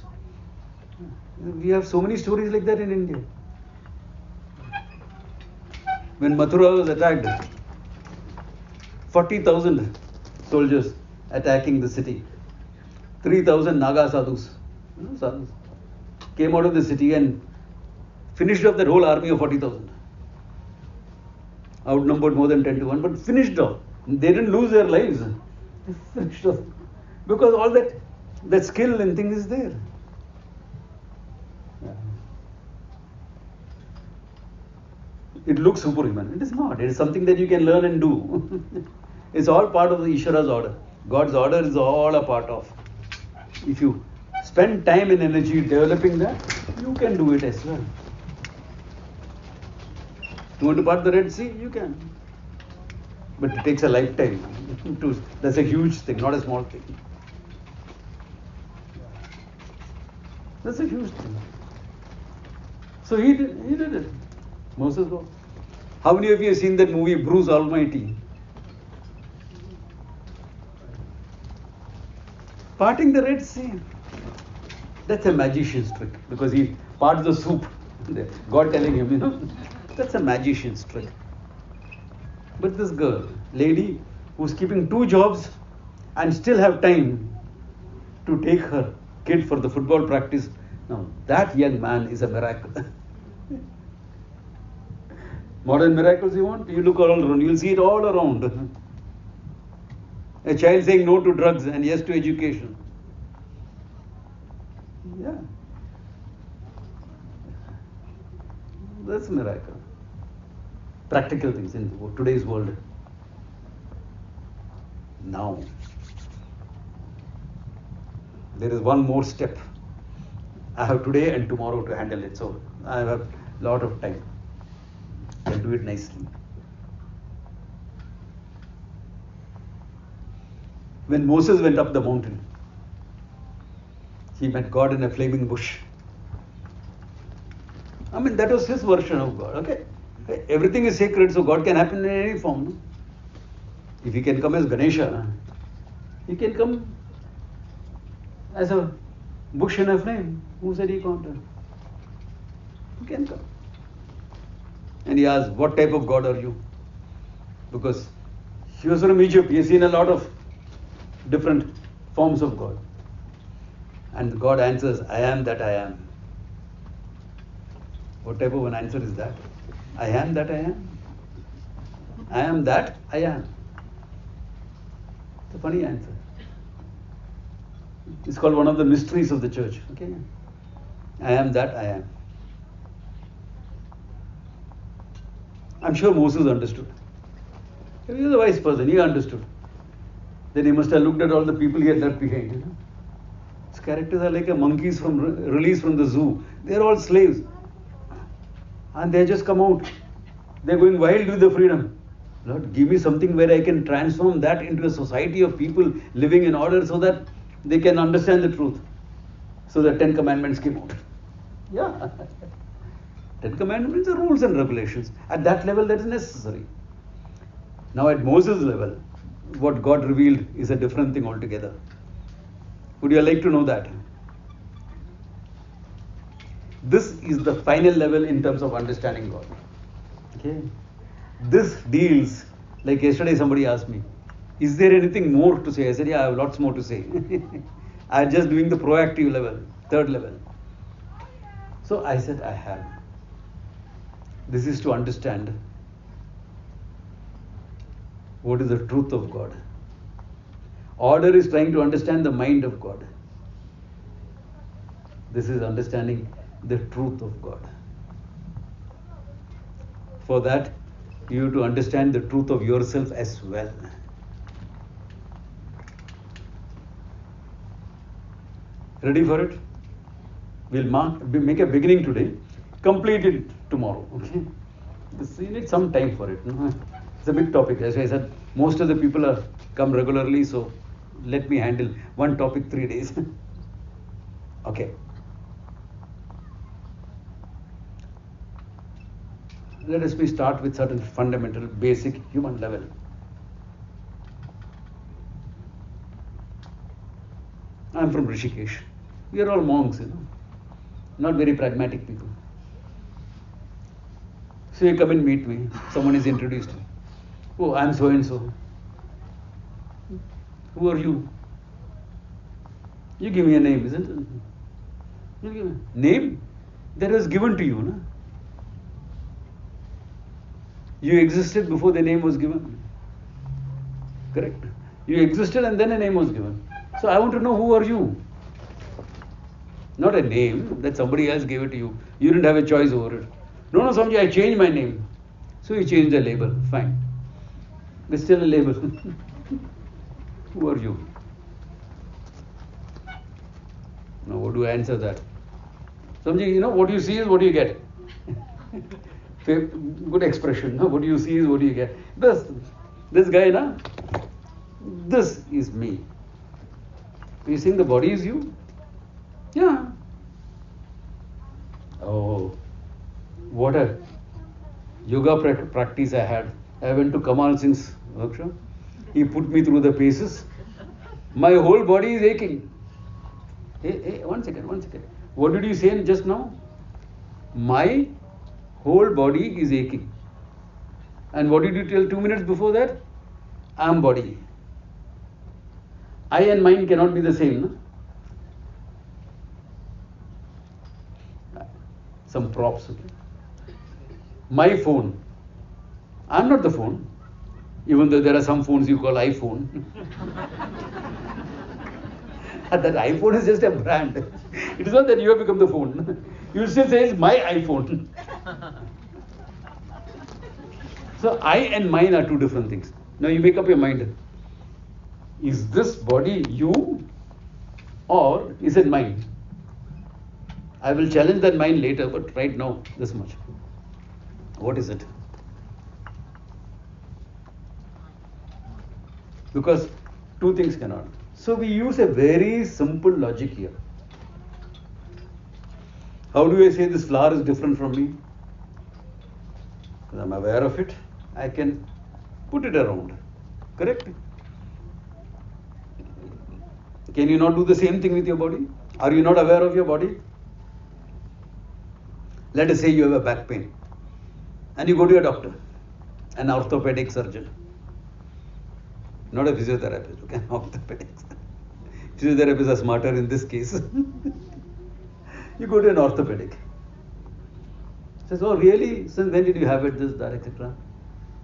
We have so many stories like that in India. When Mathura was attacked, 40,000 soldiers attacking the city. 3,000 Naga sadhus, came out of the city and finished off that whole army of 40,000. Outnumbered more than 10-1, but finished off. They didn't lose their lives. They finished off. Because all that skill and thing is there. Yeah. It looks superhuman. It is not. It is something that you can learn and do. It's all part of the Ishvara's order. God's order is all a part of. If you spend time and energy developing that, you can do it as well. You want to part the Red Sea? You can. But it takes a lifetime. That's a huge thing, not a small thing. That's a huge thing. So he did it. Moses was. How many of you have seen that movie Bruce Almighty? Parting the Red Sea. That's a magician's trick, because he parts the soup. God telling him, that's a magician's trick. But this girl, lady, who's keeping 2 jobs and still have time to take her kid for the football practice, now that young man is a miracle. Modern miracles you want? You look all around, you'll see it all around. A child saying no to drugs and yes to education. Yeah. That's a miracle. Practical things in today's world. Now, there is one more step. I have today and tomorrow to handle it, so I have a lot of time. I'll do it nicely. When Moses went up the mountain, he met God in a flaming bush. I mean, that was his version of God, okay? Everything is sacred, so God can happen in any form. No? If he can come as Ganesha, he can come as a bush in a flame. Who said he can't? He can come. And he asked, what type of God are you? Because he was from Egypt, he has seen a lot of different forms of God. And God answers, I am that I am. What type of an answer is that? I am that I am. I am that I am. It's a funny answer. It's called one of the mysteries of the church. Okay? I am that I am. I'm sure Moses understood. He was a wise person, he understood. Then he must have looked at all the people he had left behind. His characters are like a monkeys released from the zoo. They're all slaves. And they just come out. They're going wild with the freedom. Lord, give me something where I can transform that into a society of people living in order so that they can understand the truth. So the 10 Commandments came out. Yeah. 10 Commandments are rules and regulations. At that level, that is necessary. Now at Moses' level, what God revealed is a different thing altogether. Would you like to know that? This is the final level in terms of understanding God. Okay? This deals, like yesterday somebody asked me, is there anything more to say? I said, yeah, I have lots more to say. I'm just doing the proactive level, third level. So I said, I have. This is to understand what is the truth of God. Order is trying to understand the mind of God. This is understanding the truth of God. For that, you have to understand the truth of yourself as well. Ready for it? We'll make a beginning today, complete it tomorrow. Okay? You need some time for it. No? It's a big topic. As I said, most of the people come regularly, so let me handle one topic 3 days. Okay. Let us start with certain fundamental, basic human level. I'm from Rishikesh. We are all monks, not very pragmatic people. So you come and meet me. Someone is introduced me. Oh, I'm so and so. Who are you? You give me a name, isn't it? You give me a name that was given to you. No? You existed before the name was given. Correct? You existed and then a name was given. So I want to know, who are you? Not a name that somebody else gave it to you. You didn't have a choice over it. No, Swamiji, I changed my name. So you changed the label. Fine. There's still a label. Who are you? Now, what do I answer that? Swamiji, what you see is what you get. Good expression. No? What you see is what you get. This guy, this is me. You think the body is you? Yeah. Oh, what a yoga practice I had. I went to Kamal Singh's workshop. He put me through the paces. My whole body is aching. Hey, one second, one second. What did you say just now? My whole body is aching. And what did you tell 2 minutes before that? I am body. I and mind cannot be the same. No? Some props. Okay? My phone. I am not the phone. Even though there are some phones you call iPhone. That iPhone is just a brand. It is not that you have become the phone. You still say it's my iPhone. So I and mine are two different things. Now you make up your mind. Is this body you or is it mine? I will challenge that mind later, but right now, this much. What is it? Because two things cannot. So we use a very simple logic here. How do I say this flower is different from me? Because I'm aware of it, I can put it around. Correct? Can you not do the same thing with your body? Are you not aware of your body? Let us say you have a back pain and you go to your doctor, an orthopedic surgeon. Not a physiotherapist, okay? Orthopedic. Physiotherapists are smarter in this case. You go to an orthopedic. Says, oh really? Since when did you have it, this, that, etc.?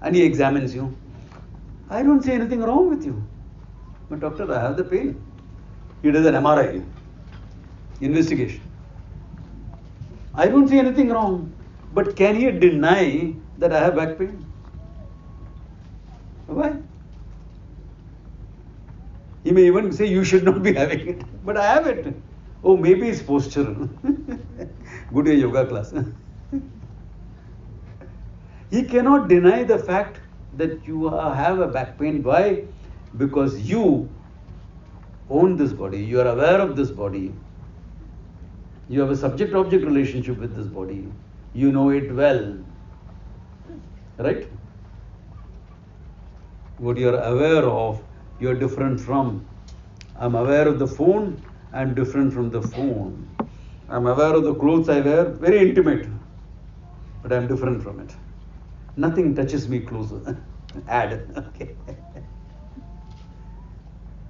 And he examines you. I don't see anything wrong with you. But doctor, I have the pain. He does an MRI. Investigation. I don't see anything wrong. But can he deny that I have back pain? Why? He may even say you should not be having it. But I have it. Oh, maybe it's postural. Go to a yoga class. He cannot deny the fact that you have a back pain. Why? Because you own this body. You are aware of this body. You have a subject-object relationship with this body. You know it well. Right? What you are aware of, you are different from. I'm aware of the phone. I'm different from the phone. I'm aware of the clothes I wear, very intimate, but I'm different from it. Nothing touches me closer. Ad. Okay.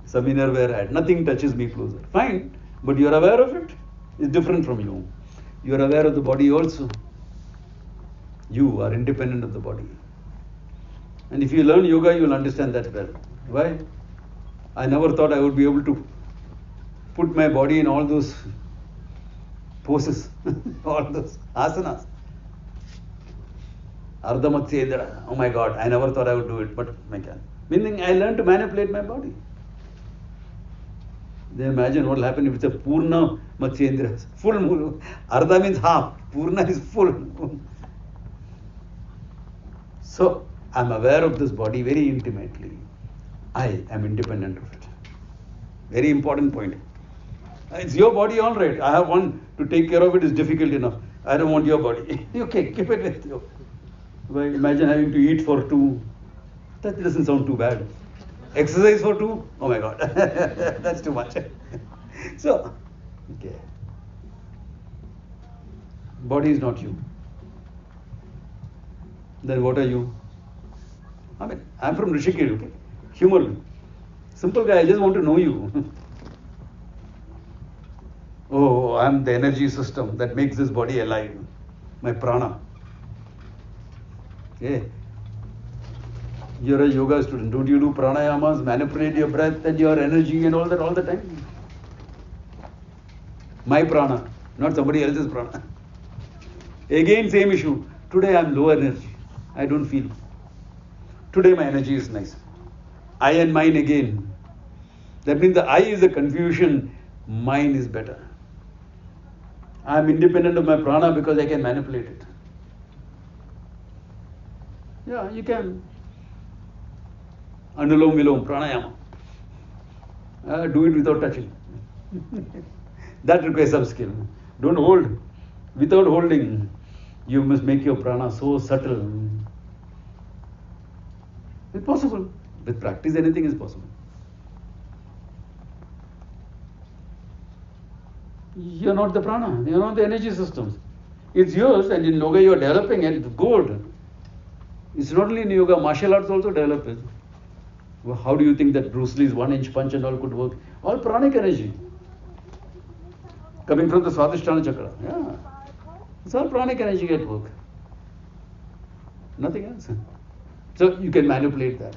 Some innerwear ad. Nothing touches me closer. Fine, but you're aware of it. It's different from you. You're aware of the body also. You are independent of the body. And if you learn yoga, you'll understand that well. Why? I never thought I would be able to put my body in all those poses, all those asanas. Ardha Matsyendra. Oh my God, I never thought I would do it, but I can. Meaning I learned to manipulate my body. Then imagine what will happen if it's a Purna Matsyendra. Full moon. Ardha means half. Purna is full. So I'm aware of this body very intimately. I am independent of it. Very important point. It's your body, all right. I have one to take care of it is difficult enough. I don't want your body. Okay, keep it with you. Well, imagine having to eat for two. That doesn't sound too bad. Exercise for two? Oh my God. That's too much. So, okay. Body is not you. Then what are you? I mean, I'm from Rishikesh, okay? Humor me. Simple guy, I just want to know you. Oh, I'm the energy system that makes this body alive. My prana. Okay. You're a yoga student. Don't you do pranayamas, manipulate your breath and your energy and all that all the time? My prana, not somebody else's prana. Again, same issue. Today I'm low energy. I don't feel. Today my energy is nice. I and mine again. That means the I is a confusion, mine is better. I am independent of my prana because I can manipulate it. Yeah, you can. Anulom Vilom, pranayama. Do it without touching. That requires some skill. Don't hold. Without holding, you must make your prana so subtle. It's possible. With practice, anything is possible. You're not the prana, you're not the energy systems. It's yours, and in yoga you're developing it, good. It's not only in yoga, martial arts also develop it. Well, how do you think that Bruce Lee's 1-inch punch and all could work? All pranic energy. Coming from the Swadhisthana Chakra. Yeah. It's all pranic energy at work. Nothing else. So you can manipulate that.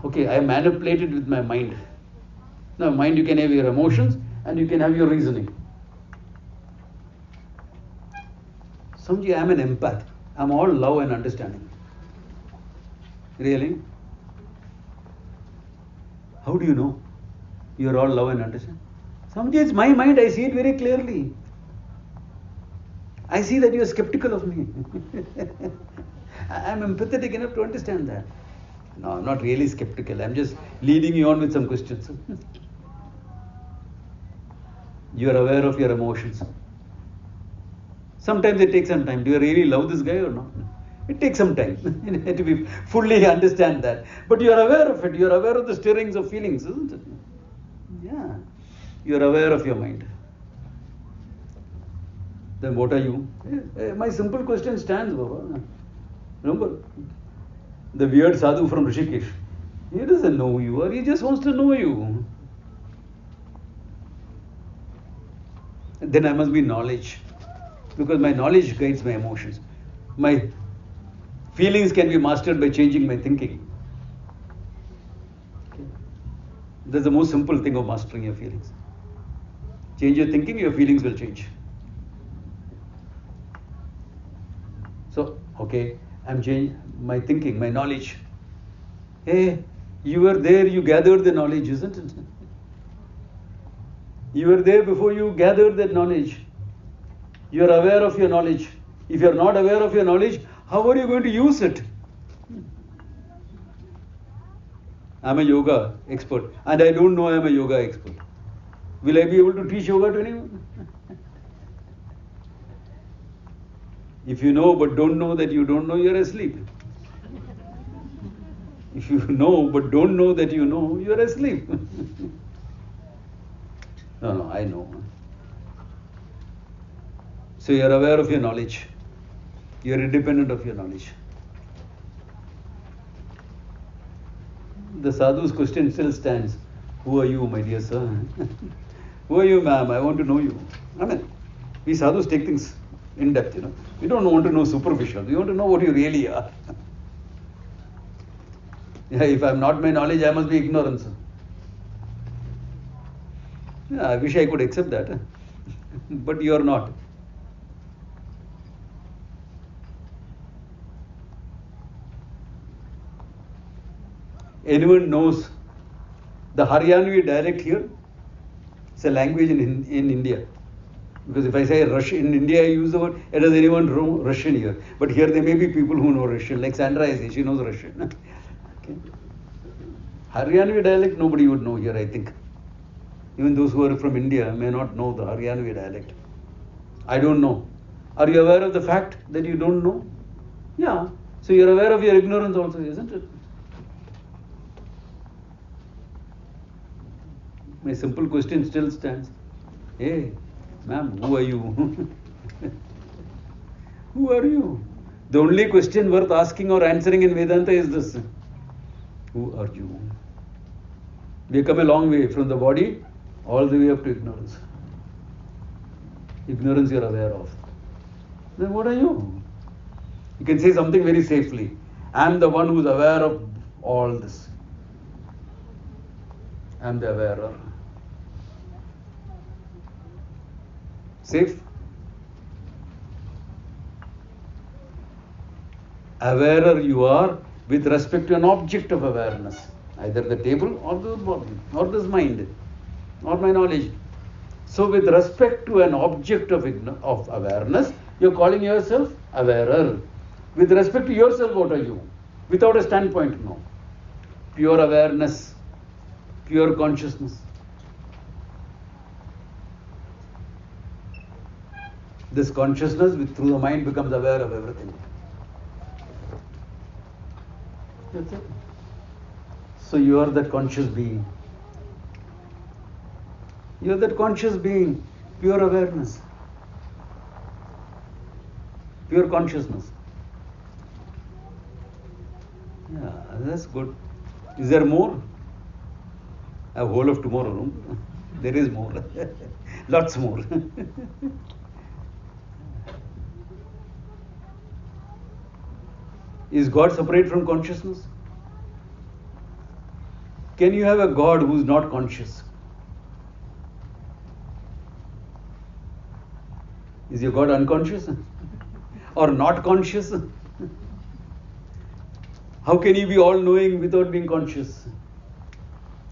Okay, I manipulated with my mind. Now, mind, you can have your emotions and you can have your reasoning. Samji, I am an empath. I am all love and understanding. Really? How do you know? You are all love and understanding. Samji, it's my mind. I see it very clearly. I see that you are skeptical of me. I am empathetic enough to understand that. No, I'm not really skeptical. I'm just leading you on with some questions. You are aware of your emotions. Sometimes it takes some time. Do you really love this guy or not? It takes some time to be fully understand that. But you are aware of it. You are aware of the stirrings of feelings, isn't it? Yeah. You are aware of your mind. Then what are you? My simple question stands, Baba. Remember, the weird sadhu from Rishikesh. He doesn't know who you are. He just wants to know you. Then I must be knowledge. Because my knowledge guides my emotions. My feelings can be mastered by changing my thinking. Okay. That's the most simple thing of mastering your feelings. Change your thinking, your feelings will change. So, okay, I'm changing my thinking, my knowledge. Hey, you were there, you gathered the knowledge, isn't it? You were there before you gathered that knowledge. You are aware of your knowledge. If you are not aware of your knowledge, how are you going to use it? I'm a yoga expert and I don't know I'm a yoga expert. Will I be able to teach yoga to anyone? If you know but don't know that you don't know, you're asleep. If you know but don't know that you know, you're asleep. No, I know. So you're aware of your knowledge. You're independent of your knowledge. The sadhu's question still stands. Who are you, my dear sir? Who are you, ma'am? I want to know you. I mean, we sadhus take things in depth, We don't want to know superficial. We want to know what you really are. Yeah, if I'm not my knowledge, I must be ignorance. Yeah, I wish I could accept that. But you are not. Anyone knows the Haryanvi dialect here? It's a language in India. Because if I say Russian, in India I use the word, does anyone know Russian here? But here there may be people who know Russian, like Sandra is, she knows Russian. Okay. Haryanvi dialect, nobody would know here, I think. Even those who are from India may not know the Haryanvi dialect. I don't know. Are you aware of the fact that you don't know? Yeah. So you're aware of your ignorance also, isn't it? My simple question still stands. Hey, ma'am, who are you? Who are you? The only question worth asking or answering in Vedanta is this. Who are you? We come a long way from the body all the way up to ignorance. Ignorance you're aware of. Then what are you? You can say something very safely. I'm the one who's aware of all this. I'm the awarer. Safe? Awarer you are with respect to an object of awareness, either the table or the body, or this mind, or my knowledge. So with respect to an object of awareness, you're calling yourself awarer. With respect to yourself, what are you? Without a standpoint, no. Pure awareness, pure consciousness. This consciousness through the mind becomes aware of everything. That's it. So you are that conscious being. You are that conscious being, pure awareness, pure consciousness. Yeah, that's good. Is there more? A whole of tomorrow, no? There is more. Lots more. Is God separate from consciousness? Can you have a God who is not conscious? Is your God unconscious? Or not conscious? How can you be all-knowing without being conscious?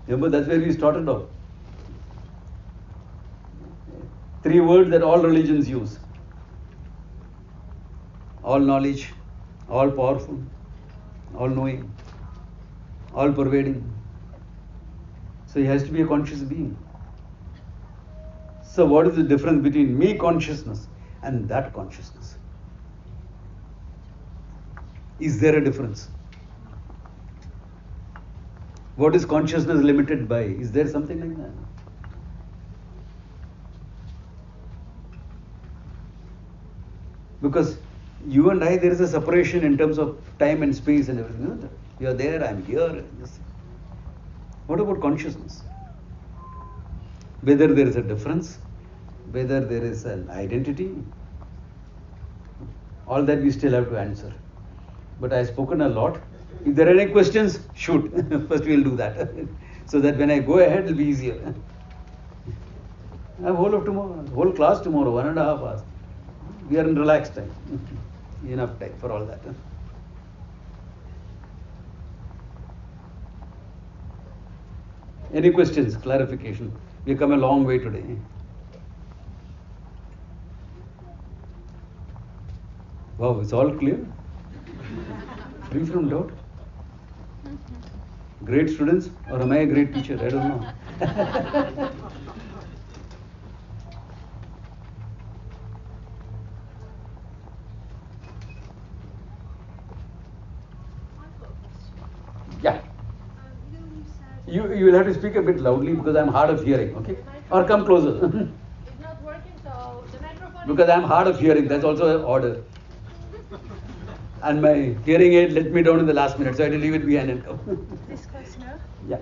Remember, that's where we started off. 3 words that all religions use. All knowledge, all powerful, all knowing, all pervading. So he has to be a conscious being. So what is the difference between me consciousness and that consciousness? Is there a difference? What is consciousness limited by? Is there something like that? Because you and I, there is a separation in terms of time and space and everything. You are there, I am here. What about consciousness? Whether there is a difference, whether there is an identity, all that we still have to answer. But I have spoken a lot. If there are any questions, shoot. First we will do that. So that when I go ahead, it will be easier. I have whole of tomorrow, whole class tomorrow, 1.5 hours. We are in relaxed time. Enough time for all that. Any questions, clarification? We have come a long way today. Wow, it's all clear? Free from doubt? Great students, or am I a great teacher? I don't know. Yeah. You will have to speak a bit loudly because I'm hard of hearing, okay? Or come closer.
It's not working, so the microphone.
Because I'm hard of hearing, that's also an order. And my hearing aid let me down in the last minute, so I had to leave it behind and come.
This close enough?
Yeah.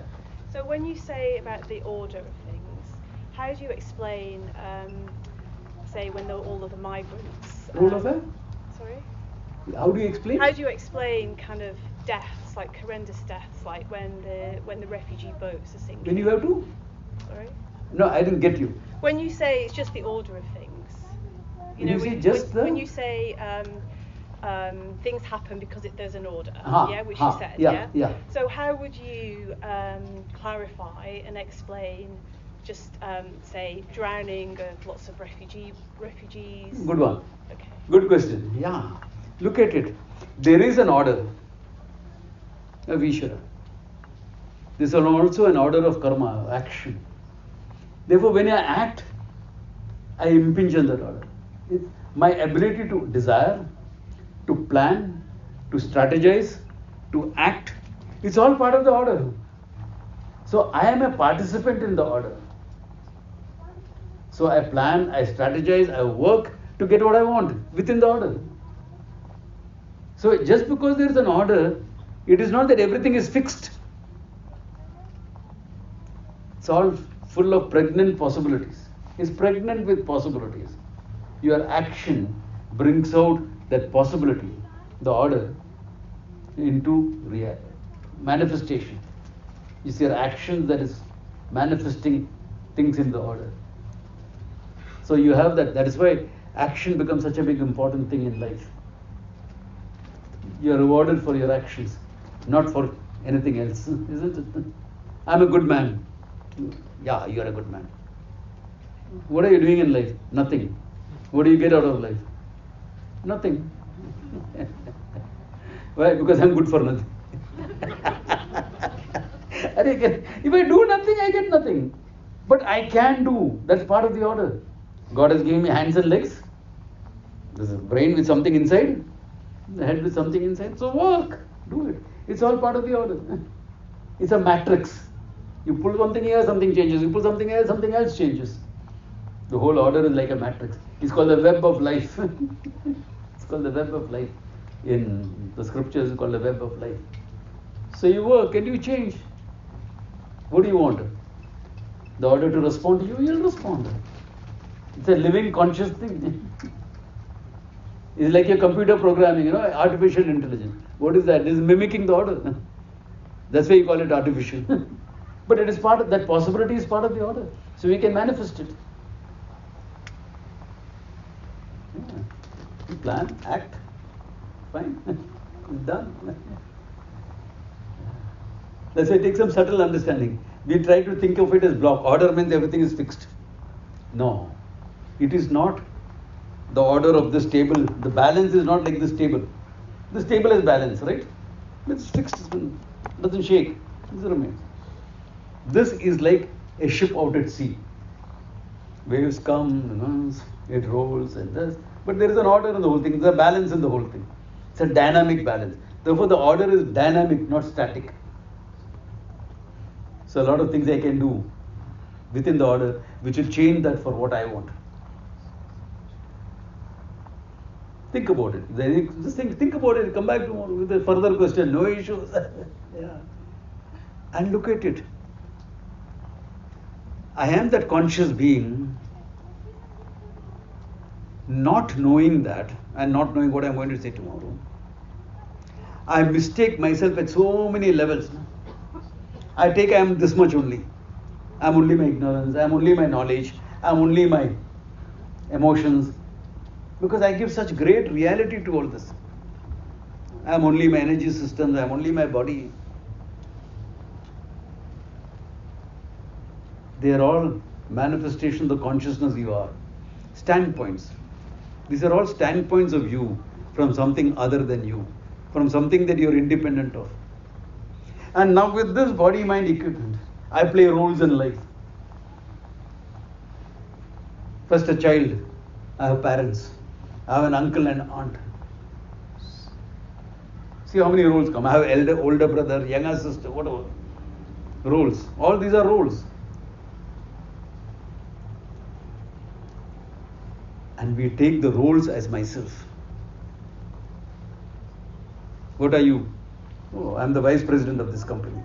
So when you say about the order of things, how do you explain, say, when all of the migrants...
Rule of it?
Sorry?
How do you explain?
How do you explain kind of deaths, like horrendous deaths, like when the refugee boats are sinking?
When you have to?
Sorry?
No, I didn't get you.
When you say it's just the order of things. When you say things happen because there's an order, which you said,
yeah.
So how would you clarify and explain just say drowning of lots of refugees?
Good one.
Okay.
Good question. Yeah. Look at it. There is an order of Ishvara. This is also an order of karma, action. Therefore, when I act, I impinge on that order. My ability to desire, to plan, to strategize, to act, it's all part of the order. So I am a participant in the order. So I plan, I strategize, I work to get what I want within the order. So just because there is an order, it is not that everything is fixed. It's all full of pregnant possibilities. It's pregnant with possibilities. Your action brings out that possibility, the order, into manifestation. It's your action that is manifesting things in the order. So you have that. That is why action becomes such a big important thing in life. You are rewarded for your actions, not for anything else, isn't it? I'm a good man. Yeah, you are a good man. What are you doing in life? Nothing. What do you get out of life? Nothing. Why? Because I'm good for nothing. If I do nothing, I get nothing. But I can do. That's part of the order. God has given me hands and legs. There's a brain with something inside, the head with something inside. So work, do it. It's all part of the order. It's a matrix. You pull something here, something changes. You pull something here, something else changes. The whole order is like a matrix. It's called the web of life. It's called the web of life. In the scriptures, it's called the web of life. So you work and you change. What do you want? The order to respond to you, you'll respond. It's a living, conscious thing. It's like your computer programming, artificial intelligence. What is that? It is mimicking the order. That's why you call it artificial. But it is part of that possibility is part of the order. So we can manifest it. Yeah. Plan, act, fine, done. That's why it takes some subtle understanding. We try to think of it as block. Order means everything is fixed. No, it is not the order of this table. The balance is not like this table. This table is balance, right? It's fixed, it doesn't shake. It remains. This is like a ship out at sea. Waves come, it rolls and this. But there is an order in the whole thing. There's a balance in the whole thing. It's a dynamic balance. Therefore, the order is dynamic, not static. So a lot of things I can do within the order, which will change that for what I want. Think about it. Just think about it. Come back tomorrow with a further question. No issues. Yeah. And look at it. I am that conscious being, not knowing that and not knowing what I'm going to say tomorrow. I mistake myself at so many levels. I take I am this much only. I am only my ignorance. I am only my knowledge. I am only my emotions. Because I give such great reality to all this. I am only my energy systems. I am only my body. They are all manifestations of the consciousness you are. Standpoints. These are all standpoints of you from something other than you. From something that you are independent of. And now with this body-mind equipment, I play roles in life. First a child, I have parents, I have an uncle and aunt. See how many roles come. I have older brother, younger sister, whatever. Roles. All these are roles. And we take the roles as myself. What are you? Oh, I'm the vice president of this company.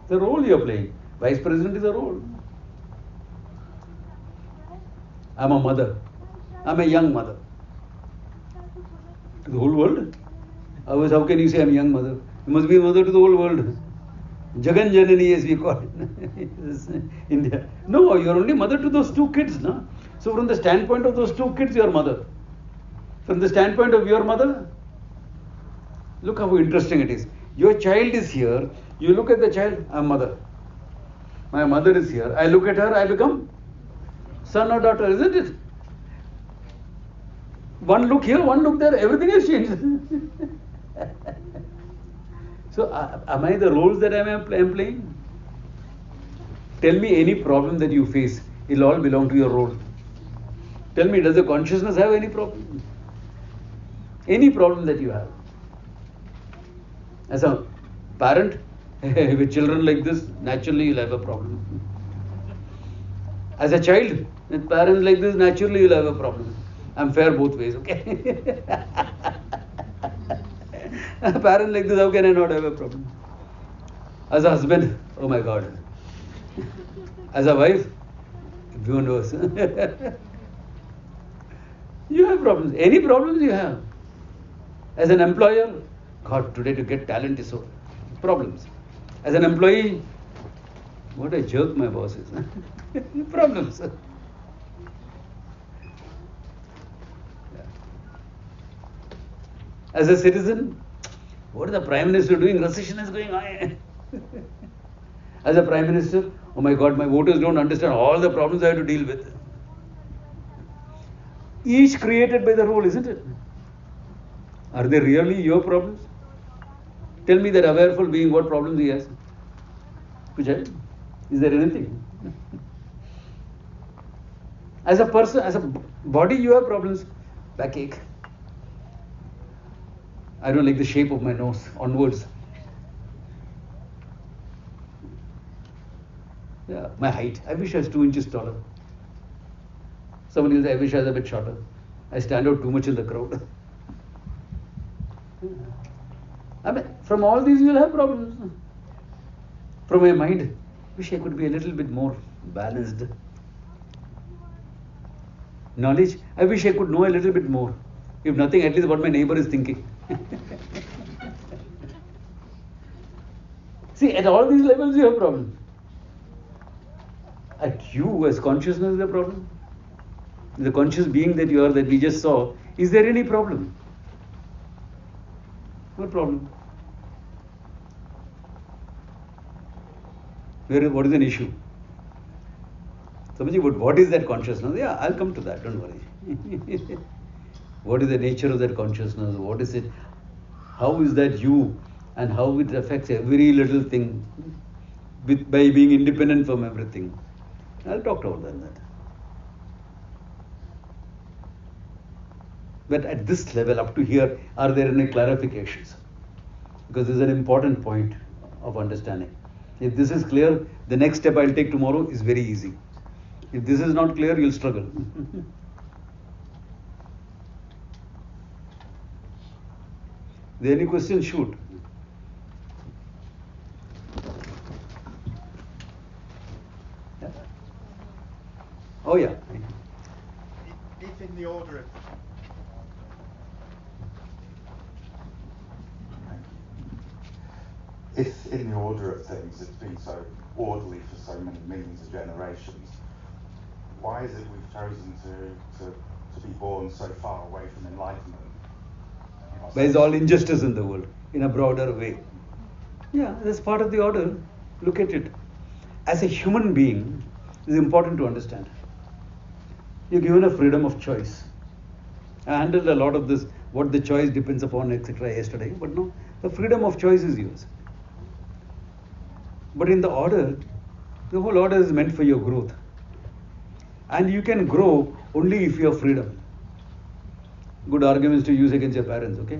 The role you're playing. Vice president is a role. I'm a mother. I'm a young mother. To the whole world? How can you say I'm a young mother? You must be a mother to the whole world. Jagan Janani, as we call it. India. No, you're only mother to those two kids. No? So from the standpoint of those two kids, you're mother. From the standpoint of your mother, look how interesting it is. Your child is here. You look at the child, I'm mother. My mother is here. I look at her, I become son or daughter, isn't it? One look here, one look there, everything has changed. So, am I the roles that I am playing? Tell me any problem that you face, it'll all belong to your role. Tell me, does the consciousness have any problem? Any problem that you have. As a parent, with children like this, naturally you'll have a problem. As a child, with parents like this, naturally you'll have a problem. I'm fair both ways, okay? A parent like this, how can I not have a problem? As a husband, oh my God. As a wife, who knows? You have problems. Any problems you have. As an employer, God, today to get talent is so problems. As an employee, what a jerk my boss is. Problems. Yeah. As a citizen, what is the Prime Minister doing? Recession is going on. As a Prime Minister, oh my God, my voters don't understand all the problems I have to deal with. Each created by the role, isn't it? Are they really your problems? Tell me that awareful being what problems he has. Is there anything? As a person, as a body, you have problems. Backache. I don't like the shape of my nose onwards. Yeah, my height. I wish I was 2 inches taller. Somebody will say, I wish I was a bit shorter. I stand out too much in the crowd. I mean, from all these you'll have problems. From my mind, wish I could be a little bit more balanced. Knowledge, I wish I could know a little bit more. If nothing, at least what my neighbor is thinking. See, at all these levels you have problem. At you as consciousness is the problem. The conscious being that you are, that we just saw, is there any problem? No problem. What is an issue? But what is that consciousness? Yeah, I'll come to that, don't worry. What is the nature of that consciousness? What is it? How is that you? And how it affects every little thing by being independent from everything. I'll talk about that. But at this level, up to here, are there any clarifications? Because this is an important point of understanding. If this is clear, the next step I'll take tomorrow is very easy. If this is not clear, you'll struggle. There any questions? Shoot. Yeah. Oh yeah.
If in the order of If in the order of things it's been so orderly for so many millions of generations, why is it we've chosen to be born so far away from enlightenment?
There's all injustice in the world, in a broader way. Yeah, that's part of the order. Look at it. As a human being, it's important to understand. You're given a freedom of choice. I handled a lot of this, what the choice depends upon, etc. yesterday, but no, the freedom of choice is yours. But in the order, the whole order is meant for your growth. And you can grow only if you have freedom. Good arguments to use against your parents, okay?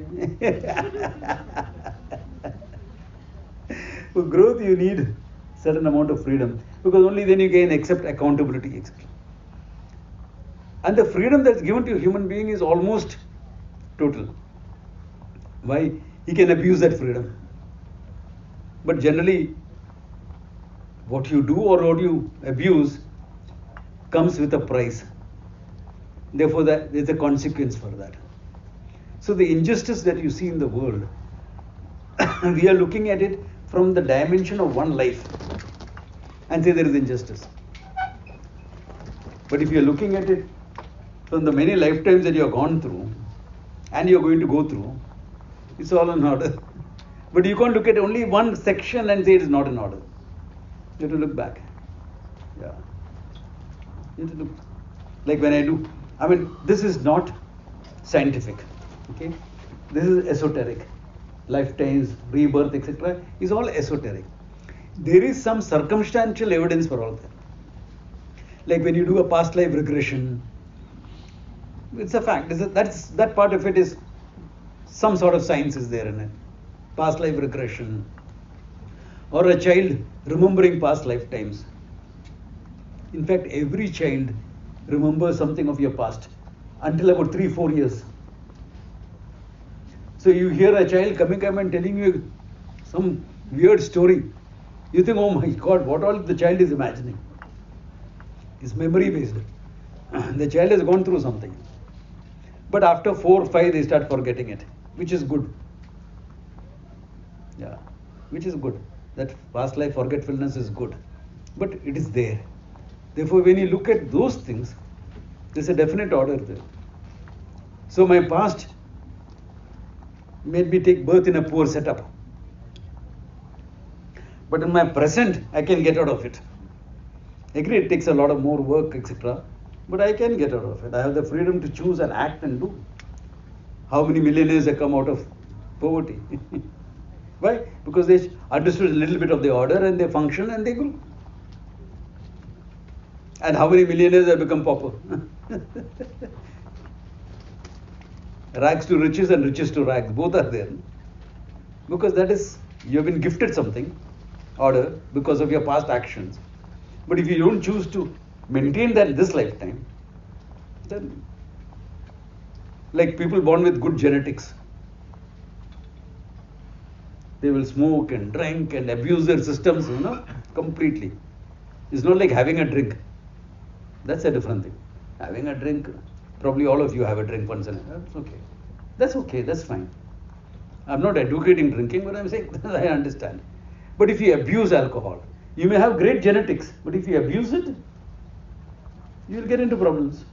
For growth, you need certain amount of freedom, because only then you can accept accountability, etc. And the freedom that's given to a human being is almost total. Why? He can abuse that freedom. But generally, what you do or what you abuse comes with a price. Therefore, there's a consequence for that. So the injustice that you see in the world, we are looking at it from the dimension of one life and say there is injustice. But if you're looking at it from the many lifetimes that you have gone through and you're going to go through, it's all in order. But you can't look at only one section and say it is not in order. You have to look back. Yeah. You have to look. Like when I do, this is not scientific. Okay? This is esoteric. Lifetimes, rebirth, etc. is all esoteric. There is some circumstantial evidence for all that. Like when you do a past life regression, it's a fact. That part of it is some sort of science is there in it. Past life regression. Or a child remembering past lifetimes. In fact, every child remembers something of your past until about 3-4 years. So you hear a child coming up and telling you some weird story. You think, oh my God, what all the child is imagining. It's memory based. The child has gone through something. But after 4 or 5, they start forgetting it, which is good. Yeah, which is good. That past life forgetfulness is good. But it is there. Therefore, when you look at those things, there's a definite order there. So my past made me take birth in a poor setup. But in my present, I can get out of it. Agree, it takes a lot of more work, etc. But I can get out of it. I have the freedom to choose and act and do. How many millionaires have come out of poverty? Why? Because they understood a little bit of the order and they function and they grew. And how many millionaires have become pauper? Rags to riches and riches to rags, both are there. Because that is, you have been gifted something, order, because of your past actions. But if you don't choose to maintain that this lifetime, then like people born with good genetics, they will smoke and drink and abuse their systems, completely. It's not like having a drink. That's a different thing. Having a drink, probably all of you have a drink once in a while. That's okay. That's okay. That's fine. I'm not advocating drinking, but I'm saying I understand. But if you abuse alcohol, you may have great genetics, but if you abuse it, you will get into problems.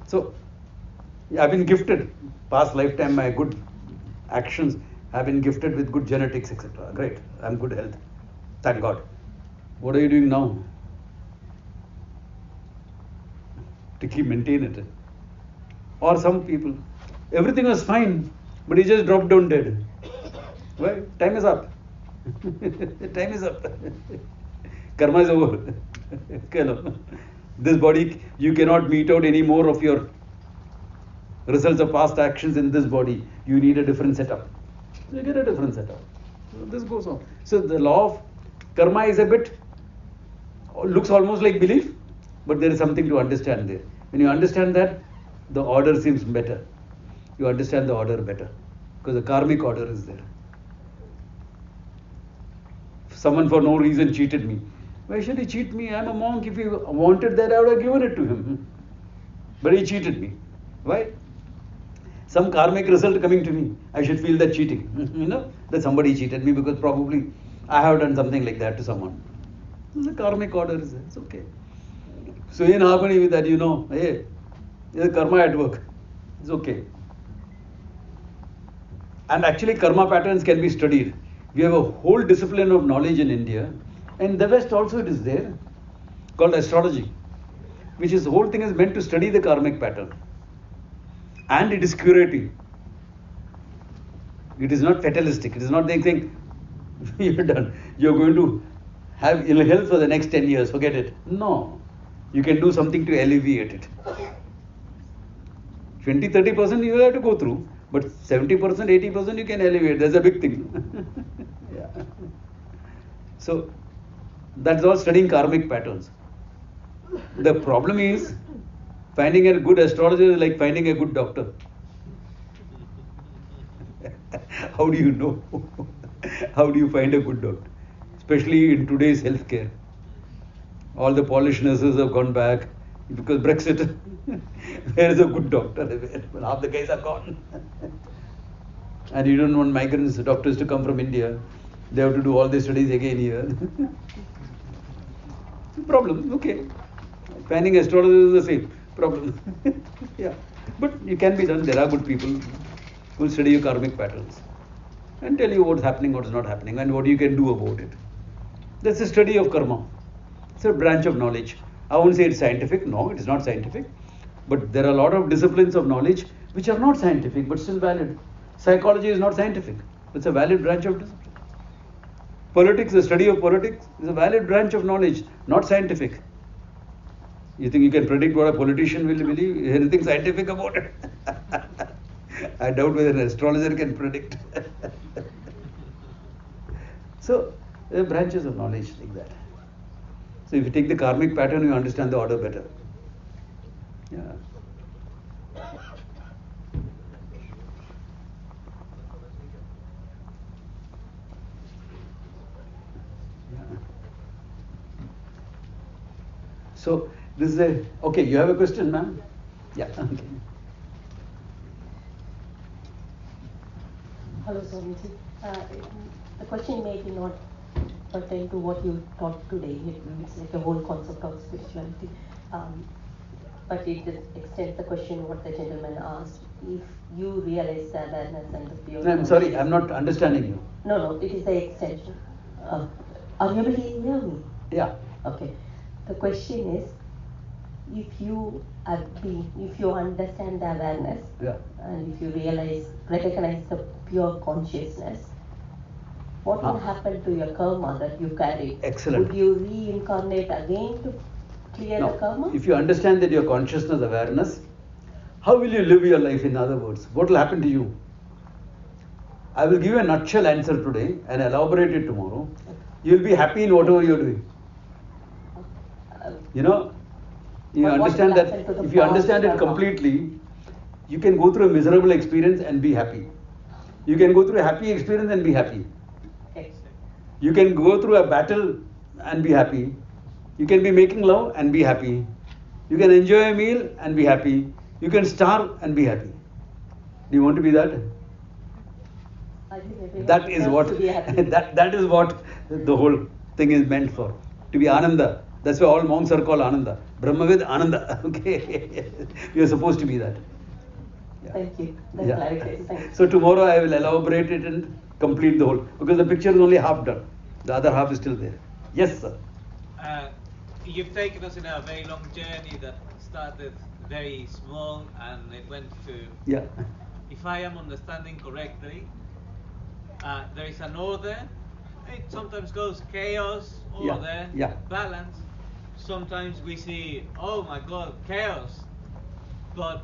So, I've been gifted, past lifetime, my good actions have been gifted with good genetics, etc. Great, I'm good health. Thank God. What are you doing now? To keep maintain it. Or some people, everything was fine, but he just dropped down dead. Well, time is up. Time is up. Karma is over. This body, you cannot mete out any more of your results of past actions in this body. You need a different setup. So you get a different setup. So this goes on. So the law of karma is a bit, looks almost like belief, but there is something to understand there. When you understand that, the order seems better. You understand the order better, because the karmic order is there. Someone for no reason cheated me. Why should he cheat me? I'm a monk. If he wanted that, I would have given it to him. But he cheated me. Why? Some karmic result coming to me. I should feel that cheating. That somebody cheated me because probably I have done something like that to someone. The karmic order is there. It's okay. So in harmony with that, hey, there's karma at work. It's okay. And actually karma patterns can be studied. We have a whole discipline of knowledge in India, and in the West also it is there, called astrology, which is, the whole thing is meant to study the karmic pattern. And it is curative. It is not fatalistic. It is not saying, you're done. You're going to have ill health for the next 10 years. Forget it. No. You can do something to alleviate it. 20-30% you have to go through, but 70%, 80% you can alleviate. That's a big thing. Yeah. So that's all studying karmic patterns. The problem is, finding a good astrologer is like finding a good doctor. How do you know? How do you find a good doctor? Especially in today's healthcare. All the polished nurses have gone back because Brexit. Where is a good doctor? Well, half the guys are gone. And you don't want migrants, doctors to come from India. They have to do all the studies again here. Problem, okay. Finding astrologers is the same problem. Yeah. But it can be done. There are good people who study your karmic patterns and tell you what's happening, what's not happening, and what you can do about it. That's a study of karma. It's a branch of knowledge. I won't say it's scientific. No, it is not scientific. But there are a lot of disciplines of knowledge which are not scientific but still valid. Psychology is not scientific. It's a valid branch of discipline. Politics, the study of politics, is a valid branch of knowledge, not scientific. You think you can predict what a politician will believe? Anything scientific about it? I doubt whether an astrologer can predict. So, there are branches of knowledge like that. So, if you take the karmic pattern, you understand the order better. Yeah. So, this is a, okay, you have a question, ma'am? Yeah, okay.
Hello, Swamiji. The question may be not pertain to what you taught today. It's like a whole concept of spirituality. But it just extends the question what the gentleman asked. If you realize the awareness and the pure...
No, I'm sorry, I'm not understanding you.
No, it is the extension. Are you able to hear me?
Yeah.
Okay. The question is, if you understand the awareness,
Yeah.
and if you recognize the pure consciousness, what will happen to your karma that you carry?
Excellent.
Would you reincarnate again to clear the karma?
If you understand that your consciousness awareness, how will you live your life? In other words, what will happen to you? I will give you a nutshell answer today and elaborate it tomorrow. You'll be happy in whatever you're doing. You understand that if you understand it completely, you can go through a miserable experience and be happy. You can go through a happy experience and be happy. You can go through a battle and be happy. You can be making love and be happy. You can enjoy a meal and be happy. You can starve and be happy. Do you want to be that? That is what that is what the whole thing is meant for. To be Ananda. That's why all monks are called Ananda. Brahmavid Ananda. Okay. You are supposed to be that.
Yeah. Thank you. That clarifies. Thank you.
So tomorrow I will elaborate it and complete the whole, because the picture is only half done. The other half is still there. Yes, sir.
You've taken us in a very long journey that started very small and it went to.
Yeah.
If I am understanding correctly, there is an order. It sometimes goes chaos, order, balance. Sometimes we see, oh my God, chaos. But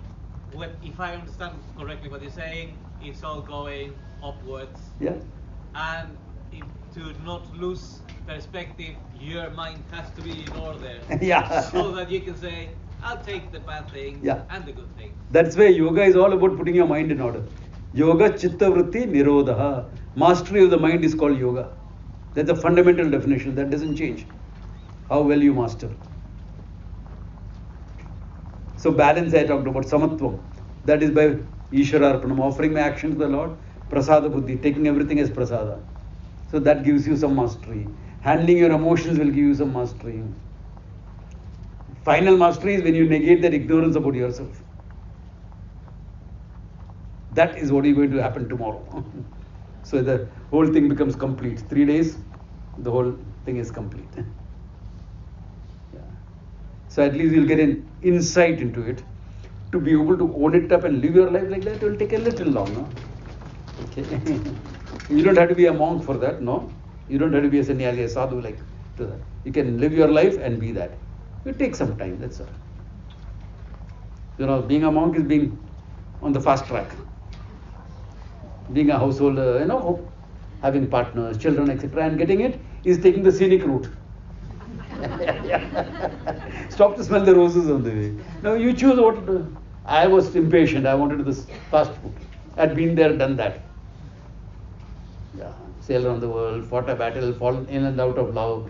if I understand correctly what you're saying, it's all going upwards.
Yeah.
And to not lose perspective, your mind has to be in order.
Yeah.
So that you can say, I'll take the bad thing and the good thing.
That's why yoga is all about putting your mind in order. Yoga chitta vritti nirodha. Mastery of the mind is called yoga. That's a fundamental definition. That doesn't change. How well you master. So balance I talked about, samatvam. That is by Ishwararpanam, offering my action to the Lord. Prasada buddhi, taking everything as prasada. So that gives you some mastery. Handling your emotions will give you some mastery. Final mastery is when you negate that ignorance about yourself. That is what is going to happen tomorrow. So the whole thing becomes complete. 3 days, the whole thing is complete. Yeah. So at least you'll get an insight into it. To be able to own it up and live your life like that, it will take a little longer. Okay. You don't have to be a monk for that, no. You don't have to be a sannyasi, a sadhu like to that. You can live your life and be that. It takes some time, that's all. Being a monk is being on the fast track. Being a household, having partners, children, etc., and getting it is taking the scenic route. Stop to smell the roses on the way. Now you choose what to do. I was impatient. I wanted this fast food. I'd been there, done that. Yeah, sail around the world, fought a battle, fallen in and out of love.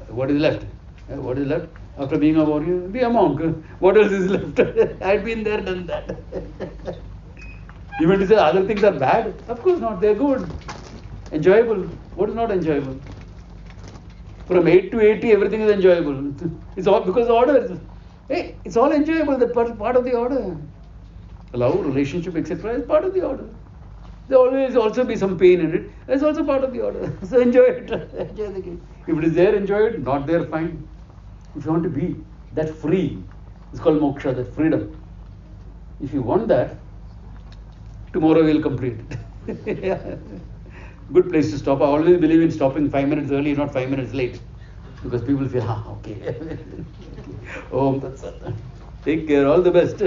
What is left? What is left? After being a warrior, be a monk. What else is left? I'd been there, done that. You mean to say other things are bad? Of course not. They're good. Enjoyable. What is not enjoyable? From 8 to 80, everything is enjoyable. It's all because the order. Hey, it's all enjoyable. That's part of the order. Love, relationship, etc. is part of the order. There will always also be some pain in it. It's also part of the order. So enjoy it. Enjoy the game. If it is there, enjoy it. Not there, fine. If you want to be that free, it's called moksha, that freedom. If you want that, tomorrow we'll complete it. Yeah. Good place to stop. I always believe in stopping 5 minutes early, not 5 minutes late. Because people feel, okay. Om Tat Sat. Take care. All the best.